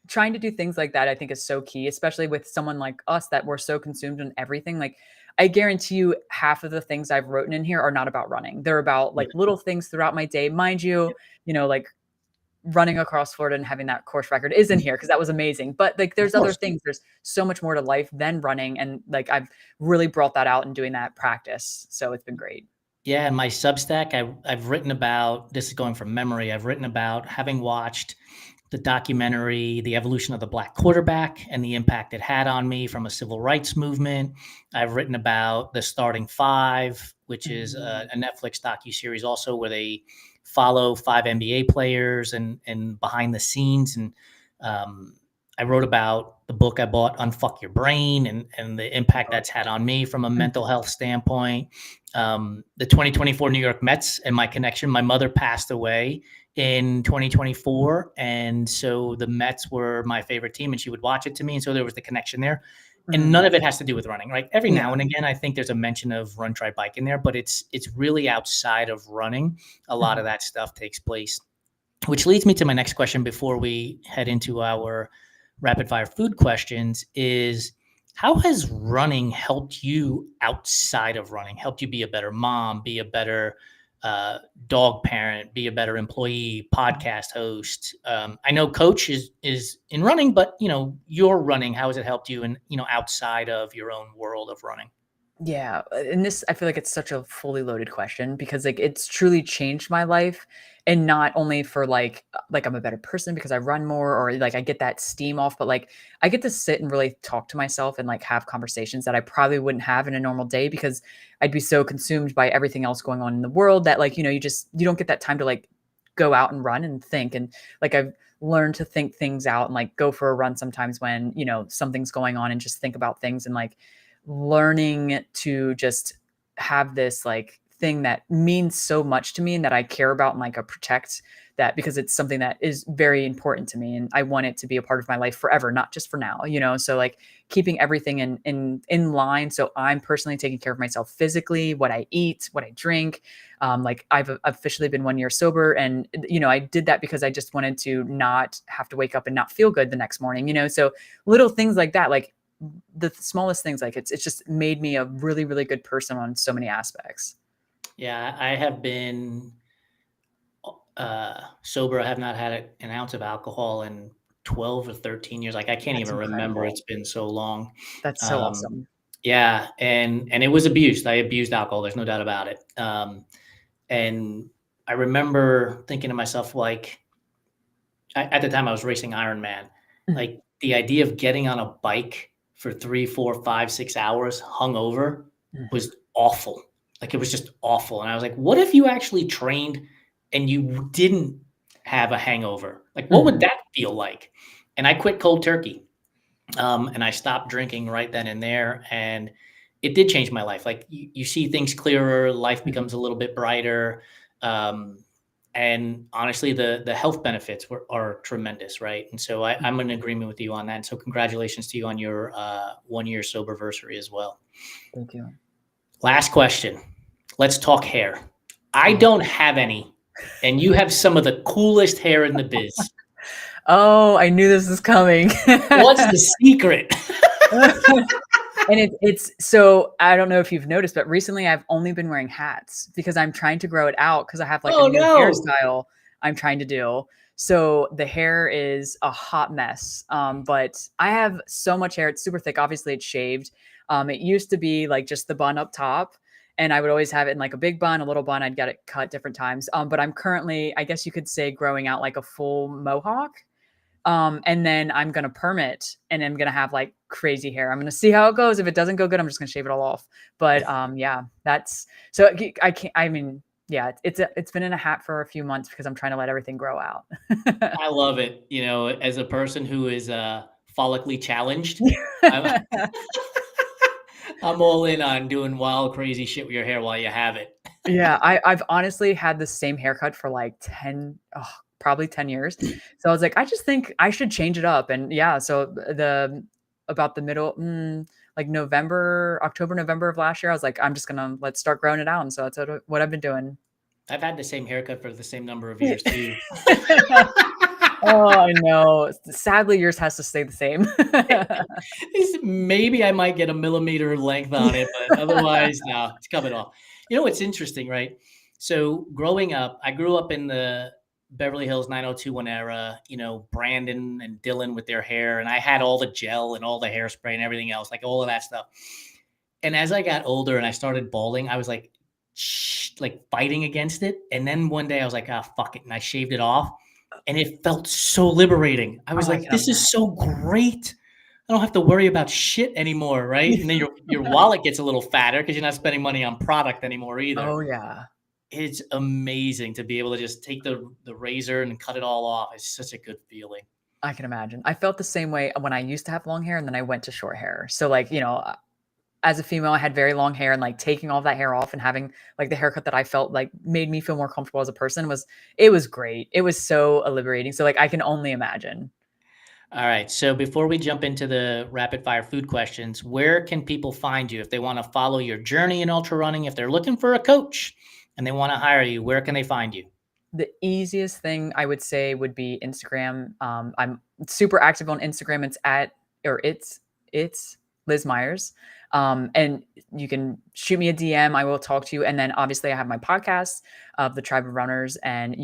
trying to do things like that I think is so key, especially with someone like us that we're so consumed in everything. Like I guarantee you half of the things I've written in here are not about running. They're about Yeah. like little things throughout my day. Mind you, like running across Florida and having that course record is in here because that was amazing. But like Of there's other course. things. There's so much more to life than running. And like I've really brought that out and doing that practice. So it's been great. Yeah, in my Substack, I've written about, this is going from memory, I've written about having watched the documentary, The Evolution of the Black Quarterback, and the impact it had on me from a civil rights movement. I've written about The Starting Five, which is Mhm. a Netflix docuseries also, where they follow 5 NBA players and behind the scenes. And um, I wrote about the book I bought, Unfuck Your Brain, and the impact that's had on me from a mental Mhm. health standpoint. The 2024 New York Mets and my connection. My mother passed away in 2024, and so the Mets were my favorite team, and she would watch it to me, and so there was the connection there. And none Mhm. of it has to do with running, right? Every now Yeah. and again, I think there's a mention of run, try, bike in there, but it's really outside of running. A lot of Mhm. that stuff takes place, which leads me to my next question before we head into our rapid fire food questions is how has running helped you outside of running, helped you be a better mom, be a better uh, dog parent, be a better employee, podcast host? I know coach is in running, but you're running. How has it helped you in, outside of your own world of running? Yeah, and this I feel like it's such a fully loaded question because like it's truly changed my life and not only for like I'm a better person because I run more or like I get that steam off, but like I get to sit and really talk to myself and like have conversations that I probably wouldn't have in a normal day because I'd be so consumed by everything else going on in the world that like, you don't get that time to like go out and run and think. And like I've learned to think things out and like go for a run sometimes when, something's going on and just think about things and like learning to just have this like thing that means so much to me and that I care about and like I protect that because it's something that is very important to me and I want it to be a part of my life forever, not just for now. So like keeping everything in line. So I'm personally taking care of myself physically, what I eat, what I drink. Like I've officially been 1 year sober and I did that because I just wanted to not have to wake up and not feel good the next morning. So little things like that, like the smallest things, like it's just made me a really, really good person on so many aspects. Yeah, I have been sober. I have not had an ounce of alcohol in 12 or 13 years. Like I can't That's even remember. incredible. It's been so long. That's so Um, awesome. yeah, and it was abused. I abused alcohol. There's no doubt about it. And I remember thinking to myself, like, at the time I was racing Ironman, Mhm, like the idea of getting on a bike for 3, 4, 5, 6 hours hungover mhm, was awful. Like it was just awful. And I was like, what if you actually trained and you didn't have a hangover? Like, what would mhm, that feel like? And I quit cold turkey. And I stopped drinking right then and there. And it did change my life. Like you see things clearer, life mhm, becomes a little bit brighter. Um, and honestly, the health benefits are tremendous, right? And so I'm mhm. in agreement with you on that. And so congratulations to you on your 1 year soberversary as well. Thank you. Last question. Let's talk hair. I Oh. don't have any, and you have some of the coolest hair in the biz. Oh, I knew this was coming. What's the secret? And it's so I don't know if you've noticed, but recently I've only been wearing hats because I'm trying to grow it out because I have like a Oh new no. hairstyle I'm trying to do. So the hair is a hot mess. But I have so much hair. It's super thick. Obviously, it's shaved. It used to be like just the bun up top. And I would always have it in like a big bun, a little bun. I'd get it cut different times. But I'm currently, I guess you could say, growing out like a full mohawk. And then I'm gonna perm it and I'm gonna have like crazy hair. I'm gonna see how it goes. If it doesn't go good, I'm just gonna shave it all off. But yeah, that's so I can't. I mean, yeah, it's been in a hat for a few months because I'm trying to let everything grow out. I love it. As a person who is follically challenged, I'm I'm all in on doing wild, crazy shit with your hair while you have it. Yeah, I've honestly had the same haircut for like 10, probably 10 years. So I was like, I just think I should change it up. And yeah, so the about the middle, like November, October, November of last year, I was like, I'm just gonna let's start growing it out. And so that's what I've been doing. I've had the same haircut for the same number of years too. Oh, I know. Sadly, yours has to stay the same. Maybe I might get a millimeter length on it, but otherwise, no, it's coming off. What's interesting, right? So growing up, I grew up in the Beverly Hills 90210 era, Brandon and Dylan with their hair, and I had all the gel and all the hairspray and everything else, like all of that stuff. And as I got older and I started balding, I was like, like fighting against it. And then one day I was like, ah, fuck it. And I shaved it off. And it felt so liberating. I was Oh, I like, can this is so great. I don't have to worry about shit anymore, right? And then your wallet gets a little fatter because you're not spending money on product anymore either. Oh, yeah. It's amazing to be able to just take the razor and cut it all off. It's such a good feeling. I can imagine. I felt the same way when I used to have long hair and then I went to short hair. So, like, as a female, I had very long hair and like taking all that hair off and having like the haircut that I felt like made me feel more comfortable as a person was great. It was so liberating. So like I can only imagine. All right. So before we jump into the rapid fire food questions, where can people find you if they want to follow your journey in ultra running? If they're looking for a coach and they want to hire you, where can they find you? The easiest thing I would say would be Instagram. I'm super active on Instagram. It's Liz Myers. And you can shoot me a DM. I will talk to you. And then obviously I have my podcast of the Tribe of Runners, and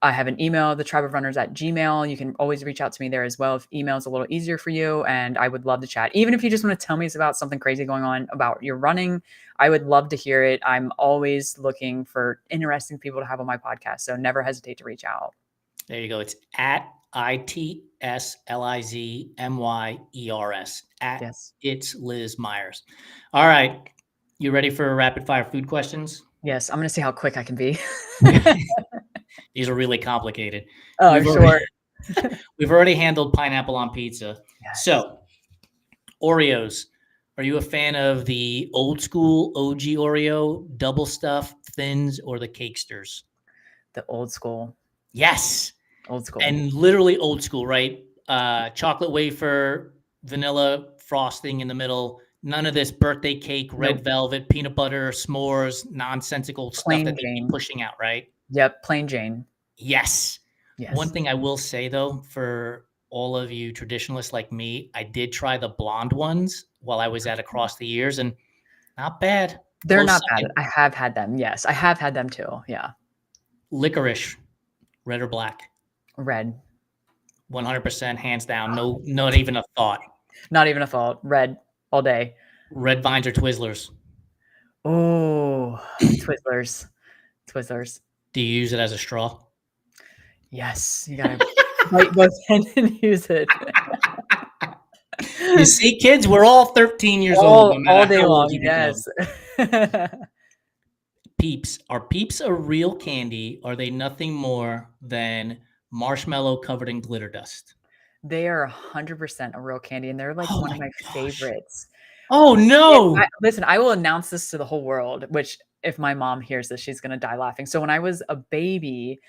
I have an email, the tribe of runners at Gmail. You can always reach out to me there as well if email is a little easier for you. And I would love to chat. Even if you just want to tell me about something crazy going on about your running, I would love to hear it. I'm always looking for interesting people to have on my podcast. So never hesitate to reach out. There you go. It's at ITSLIZMYERS at Yes. It's Liz Myers. All right. You ready for rapid fire food questions? Yes. I'm going to see how quick I can be. These are really complicated. Oh, I'm sure. We've already handled pineapple on pizza. Yes. So, Oreos. Are you a fan of the old school OG Oreo, double stuff, thins, or the Cakesters? The old school. Yes. Old school. And literally old school, right? Chocolate wafer, vanilla frosting in the middle. None of this birthday cake, red velvet, peanut butter, s'mores, nonsensical stuff that they keep pushing out, right? Yep, plain Jane. Yes. Yes. One thing I will say, though, for all of you traditionalists like me, I did try the blonde ones while I was at Across the Years, and not bad. They're not bad. I have had them. Yes, I have had them too. Yeah. Licorice, red or black? Red. 100%, hands down. No, not even a thought. Not even a thought. Red all day. Red Vines or Twizzlers? Oh, Twizzlers. Twizzlers. Do you use it as a straw? Yes, you gotta bite both ends and use it. You see, kids, we're all 13 years old. No all day long. Yes. Peeps. Are Peeps a real candy? Are they nothing more than marshmallow covered in glitter dust? They are 100% a real candy, and they're like one of my favorites. Oh no! Listen, I will announce this to the whole world, which if my mom hears this, she's gonna die laughing. So when I was a baby,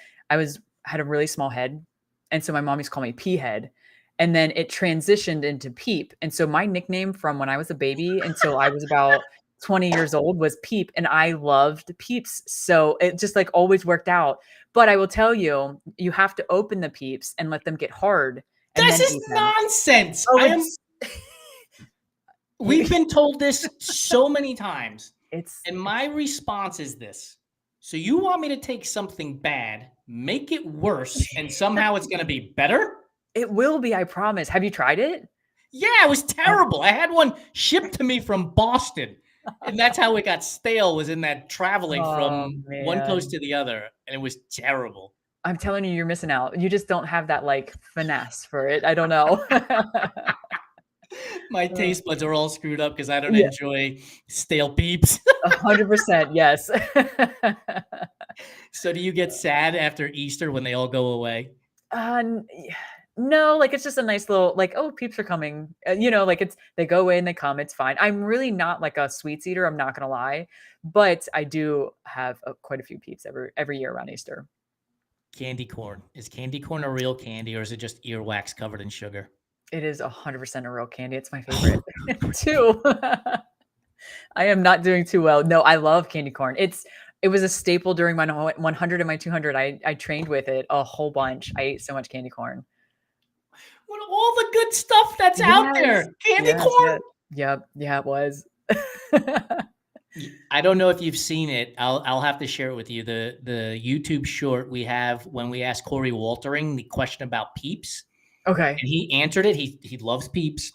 had a really small head, and so my mom used to call me Pea Head, and then it transitioned into Peep. And so my nickname from when I was a baby until I was about 20 years old was Peep, and I loved Peeps. So it just like always worked out. But I will tell you, you have to open the Peeps and let them get hard. This is nonsense. We've been told this so many times. And my response is this. So you want me to take something bad, make it worse, and somehow it's going to be better? It will be, I promise. Have you tried it? Yeah, it was terrible. I had one shipped to me from Boston, and that's how it got stale, was in that traveling from one coast to the other, and it was terrible. I'm telling you, you're missing out. You just don't have that like finesse for it. I don't know. My taste buds are all screwed up because I don't enjoy stale Peeps. 100%, yes. So do you get sad after Easter when they all go away? No, like it's just a nice little like, oh, Peeps are coming. Like they go away and they come. It's fine. I'm really not like a sweets eater. I'm not gonna lie, but I do have quite a few Peeps every year around Easter. Candy corn. Is candy corn a real candy, or is it just earwax covered in sugar? It is 100% a real candy. It's my favorite too. I am not doing too well. No, I love candy corn. It was a staple during my 100 and my 200. I trained with it a whole bunch. I ate so much candy corn. What all the good stuff that's out there. Candy corn. Yep. Yeah, it was. I don't know if you've seen it. I'll have to share it with you. The YouTube short we have when we asked Corey Waltering the question about Peeps. Okay. And he answered it. He loves Peeps.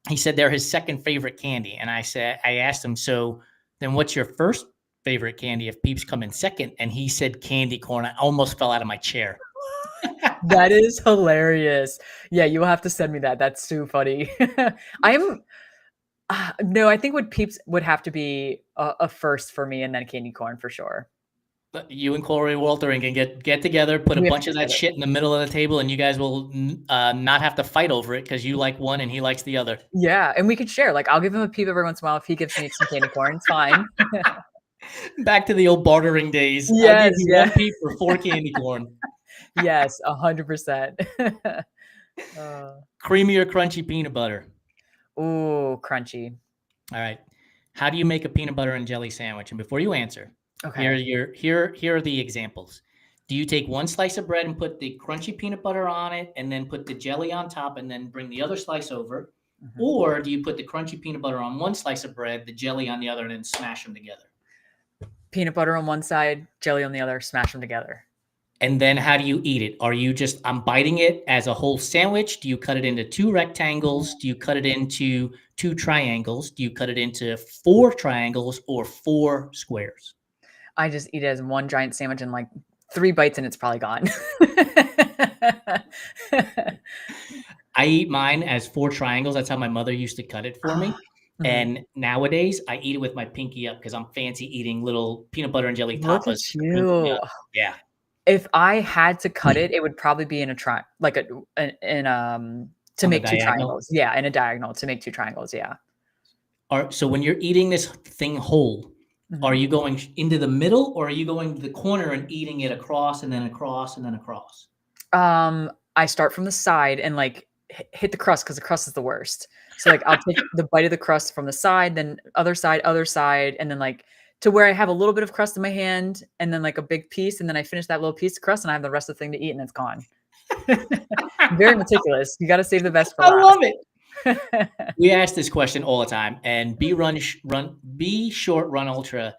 He said they're his second favorite candy. And I asked him, so then what's your first favorite candy if Peeps come in second? And he said candy corn. I almost fell out of my chair. That is hilarious. Yeah, you will have to send me that. That's too funny. No, I think Peeps would have to be a first for me, and then candy corn for sure. You and Corey Waltering can get together, put a bunch of that shit in the middle of the table, and you guys will not have to fight over it because you like one and he likes the other. Yeah, and we could share. Like, I'll give him a Peep every once in a while if he gives me some candy corn. It's fine. Back to the old bartering days. Yes, I'll give you 1 Peep for 4 candy corn. Yes, 100%. Creamy or crunchy peanut butter? Ooh, crunchy. All right. How do you make a peanut butter and jelly sandwich? And before you answer, okay, here are the examples. Do you take one slice of bread and put the crunchy peanut butter on it and then put the jelly on top and then bring the other slice over? Mhm. Or do you put the crunchy peanut butter on one slice of bread, the jelly on the other, and then smash them together? Peanut butter on one side, jelly on the other, smash them together. And then how do you eat it? Are you just, I'm biting it as a whole sandwich? Do you cut it into 2 rectangles? Do you cut it into 2 triangles? Do you cut it into 4 triangles or 4 squares? I just eat it as one giant sandwich and like 3 bites and it's probably gone. I eat mine as 4 triangles. That's how my mother used to cut it for me. Mhm. And nowadays, I eat it with my pinky up because I'm fancy eating little peanut butter and jelly Look tapas. at Pinky you. up. Yeah. If I had to cut it, it would probably be in a like to On the make 2 diagonal. triangles. Yeah, in a diagonal to make 2 triangles, yeah. So when you're eating this thing whole, are Mhm. you going into the middle or are you going to the corner and eating it across and then across and then across? I start from the side and, like, hit the crust because the crust is the worst. So, like, I'll take the bite of the crust from the side, then other side, and then, like, to where I have a little bit of crust in my hand, and then, like, a big piece, and then I finish that little piece of crust, and I have the rest of the thing to eat, and it's gone. Very meticulous. You gotta save the best for I last. love it. We ask this question all the time, and B short run ultra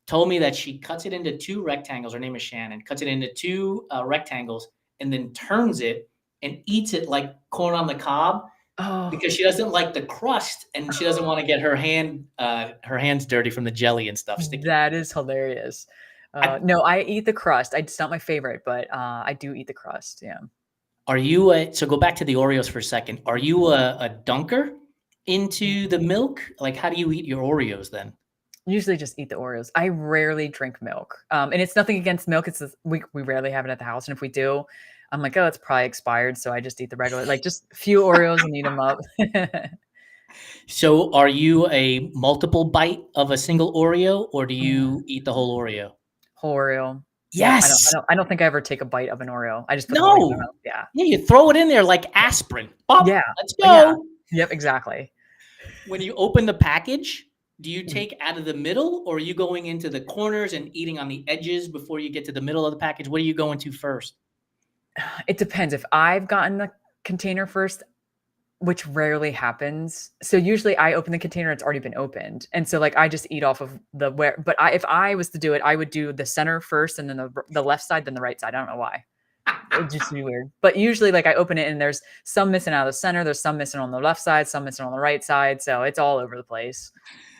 told me that she cuts it into 2 rectangles. Her name is Shannon. Cuts it into 2 rectangles and then turns it and eats it like corn on the cob Oh, because she doesn't like the crust and she doesn't want to get her hands dirty from the jelly and stuff sticky. that is hilarious. I, No, I eat the crust. It's not my favorite, but, I do eat the crust, yeah. are you so go back to the Oreos for a second. Are you a dunker into the milk? Like, how do you eat your Oreos then? Usually just eat the Oreos. I rarely drink milk. And it's nothing against milk. It's just, we rarely have it at the house. And if we do, I'm like, oh, it's probably expired. So I just eat the regular, like just a few Oreos and eat them up. So are you a multiple bite of a single Oreo or do Mm, you eat the whole Oreo? whole Oreo. Yep. Yes. I don't think I ever take a bite of an Oreo. I just put the Oreo in my No. mouth. Yeah. Yeah, you throw it in there like aspirin. Pop, Yeah. let's Yeah. go. Yep. Exactly. When you open the package, do you Mhm. take out of the middle or are you going into the corners and eating on the edges before you get to the middle of the package? What are you going to first? It depends. If I've gotten the container first, which rarely happens. So usually I open the container, it's already been opened. And so like I just eat off of the where but if I was to do it, I would do the center first and then the left side, then the right side. I don't know why. It'd just be weird. But usually like I open it and there's some missing out of the center, there's some missing on the left side, some missing on the right side. So it's all over the place.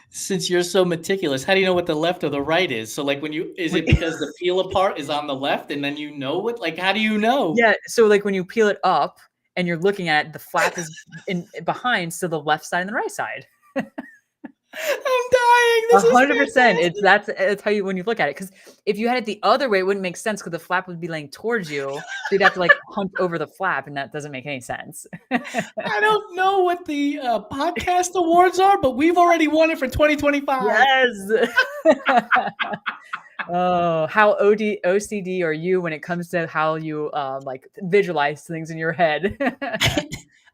Since you're so meticulous, how do you know what the left or the right is? So like when you is We- it because the peel apart is on the left and then you know what? Like how do you know? yeah. So like when you peel it up and you're looking at it, the flap is in behind, so the left side and the right side. I'm dying. This is 100%. It's fantastic. that's how you when you look at it. Because if you had it the other way, it wouldn't make sense because the flap would be laying towards you. So you'd have to like hunch over the flap, and that doesn't make any sense. I don't know what the podcast awards are, but we've already won it for 2025. Yes. Oh, how OCD are you when it comes to how you like visualize things in your head?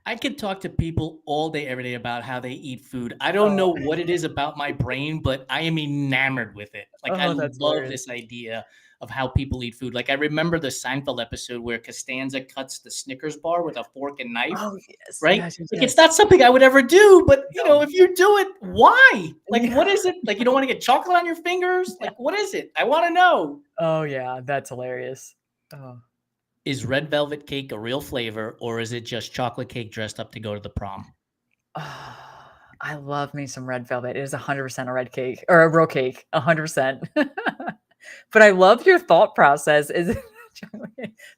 I could talk to people all day, every day about how they eat food. I don't Oh, know what it is about my brain, but I am enamored with it. Like I oh, that's love hilarious. this idea of how people eat food. Like I remember the Seinfeld episode where Costanza cuts the Snickers bar with a fork and knife, Oh, yes, right? yes, yes, Like it's yes. not something I would ever do, but you know, No. if you do it, why? Like Yeah. what is it? Like you don't want to get chocolate on your fingers? Like what is it? I want to know. Oh, yeah, that's hilarious. Oh. Is red velvet cake a real flavor or is it just chocolate cake dressed up to go to the prom? Ah, I love me some red velvet. It is 100% a red cake or a real cake, 100%. But I love your thought process. Is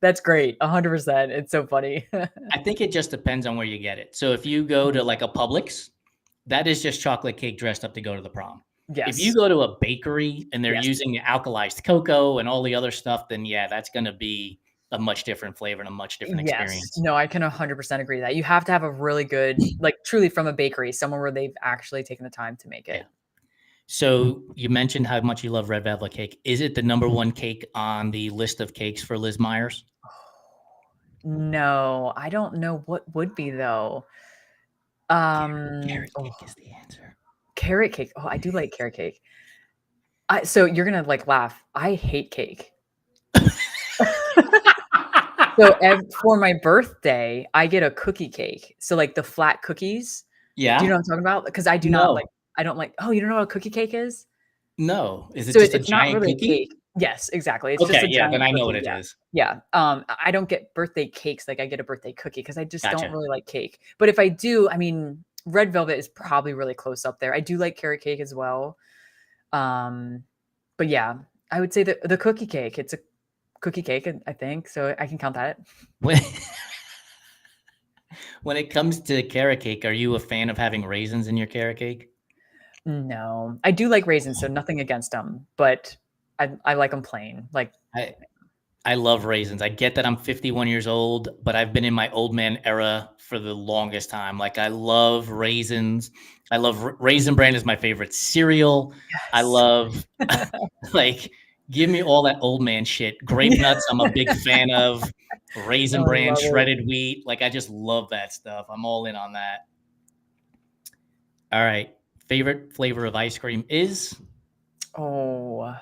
that's great, 100%. It's so funny. I think it just depends on where you get it. So if you go to like a Publix, that is just chocolate cake dressed up to go to the prom. If you Yes. go to a bakery and they're Yes. using alkalized cocoa and all the other stuff, then yeah, that's going to be a much different flavor and a much different Yes. experience. No, I can 100% agree that you have to have a really good, like truly from a bakery, somewhere where they've actually taken the time to make Yeah. it. So you mentioned how much you love red velvet cake. Is it the number one cake on the list of cakes for Liz Myers? No, I don't know what would be though. Carrot Oh, cake is the answer. carrot cake. Oh, I do like carrot cake. So you're gonna like laugh. I hate cake. So for my birthday, I get a cookie cake. So like the flat cookies. Do you know Yeah? what I'm talking about? Because I do not like. No. I don't like. Oh, you don't know what a cookie cake is? No. Is it So just a it's not giant really a cookie? cake. Yes, exactly. It's just Okay, a yeah, then giant I know what cookie. it Yeah. is. Yeah. I don't get birthday cakes like I get a birthday cookie because I just don't Gotcha. really like cake. But if I do, I mean, red velvet is probably really close up there. I do like carrot cake as well. Um, but yeah, I would say that the cookie cake, it's a cookie cake, I think. So I can count that. When when it comes to carrot cake, are you a fan of having raisins in your carrot cake? No, I do like raisins, so nothing against them, but I like them plain. Like, I I love raisins. I get that I'm 51 years old, but I've been in my old man era for the longest time. Like I love raisins. I love Raisin Bran is my favorite cereal. I yes. love like give me all that old man shit. Grape Yeah, nuts, I'm a big fan of. I Raisin Bran, love it. shredded wheat. Like I just love that stuff. I'm all in on that. All right. Favorite flavor of ice cream is Oh,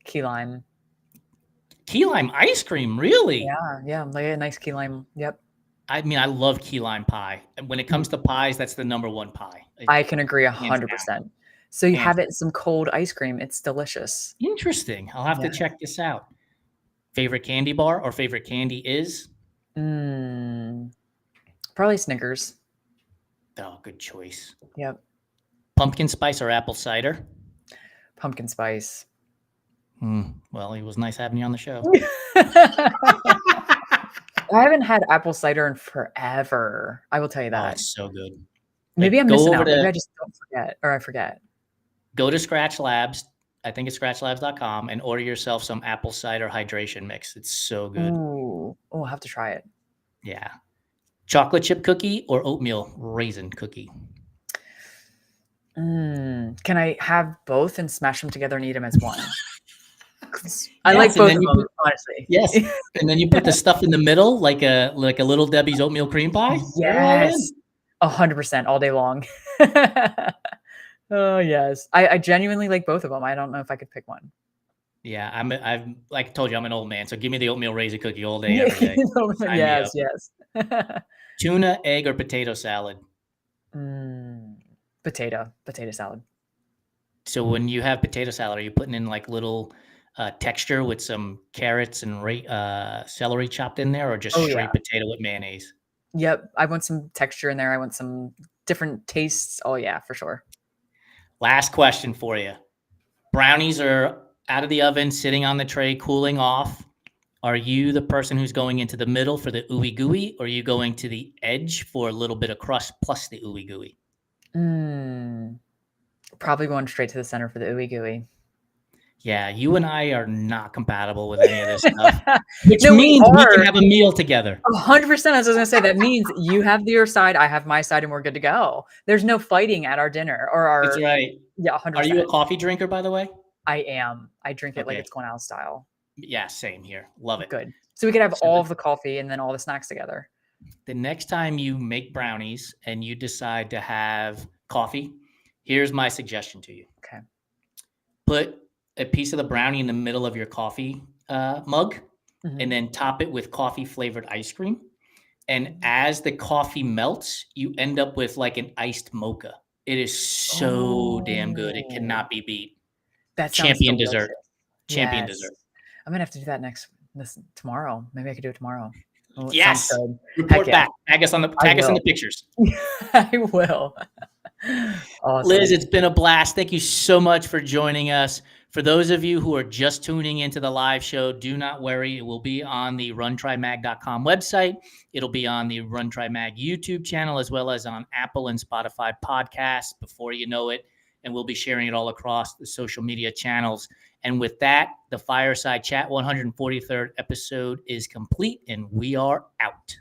key lime. key lime ice cream. Really? Yeah, like a nice key lime. Yep. I mean, I love key lime pie. And when it comes to pies, that's the number one pie. I can agree Hands down. 100%. So you Hands have it in some cold ice cream. It's delicious. down. Interesting. I'll have to Yeah. check this out. Favorite candy bar or favorite candy is? Mm, probably Snickers. Oh, good choice. Yep. Pumpkin spice or apple cider? Pumpkin spice. Well, it was nice having you on the show. I haven't had apple cider in forever. I will tell you Oh, that. it's so good. Maybe Like I'm missing out. Maybe I just don't forget or I forget. go to Scratch Labs. I think it's scratchlabs.com and order yourself some apple cider hydration mix. It's so good. Ooh. Oh, I'll have to try it. Yeah. Chocolate chip cookie or oatmeal raisin cookie? Can I have both and smash them together and eat them as one? I like Yes, and both then of you them, put honestly. yes, and then you put the stuff in the middle like a Little Debbie's oatmeal cream pie. They're all in. Yes. 100% all day long. Oh, yes. I genuinely like both of them. I don't know if I could pick one. Yeah, I've like I told you, I'm an old man, so give me the oatmeal raisin cookie all day, every day. Sign me Yes, up. yes. Tuna, egg, or potato salad? Mm, potato salad. So when you have potato salad, are you putting in like little texture with some carrots and celery chopped in there, or just Oh, yeah. straight potato with mayonnaise? Yep. I want some texture in there. I want some different tastes. Oh, yeah, for sure. Last question for you. Brownies are out of the oven, sitting on the tray, cooling off. Are you the person who's going into the middle for the ooey gooey, or are you going to the edge for a little bit of crust plus the ooey gooey? Mm, probably going straight to the center for the ooey gooey. Yeah, you and I are not compatible with any of this stuff, which No, we means we can are. have a meal together. 100%. As I was gonna say, that means you have your side, I have my side, and we're good to go. There's no fighting at our dinner or That's our right. yeah, Are you a 100%. coffee drinker, by the way? I am. I drink it like Okay. it's going out of style. Yeah, same here. Love it. Good. So we could have So all of the coffee and then all the snacks together. the next time you make brownies and you decide to have coffee, here's my suggestion to you. Okay. Put a piece of the brownie in the middle of your coffee mug and Mhm. then top it with coffee flavored ice cream. And as the coffee melts, you end up with like an iced mocha. It is so damn good. It Oh, cannot be beat. that sounds Champion dessert. delicious. Champion Yes. dessert. I'm gonna have to do that this tomorrow. Maybe I could do it tomorrow. Oh, it sounds Yes. good. Heck Report yeah. back. I Tag us in the will. pictures. I will. Liz, Awesome. it's been a blast. Thank you so much for joining us. For those of you who are just tuning into the live show, do not worry. It will be on the runtrimag.com website. It'll be on the Run Try Mag YouTube channel, as well as on Apple and Spotify podcasts before you know it. And we'll be sharing it all across the social media channels. And with that, the Fireside Chat 143rd episode is complete, and we are out.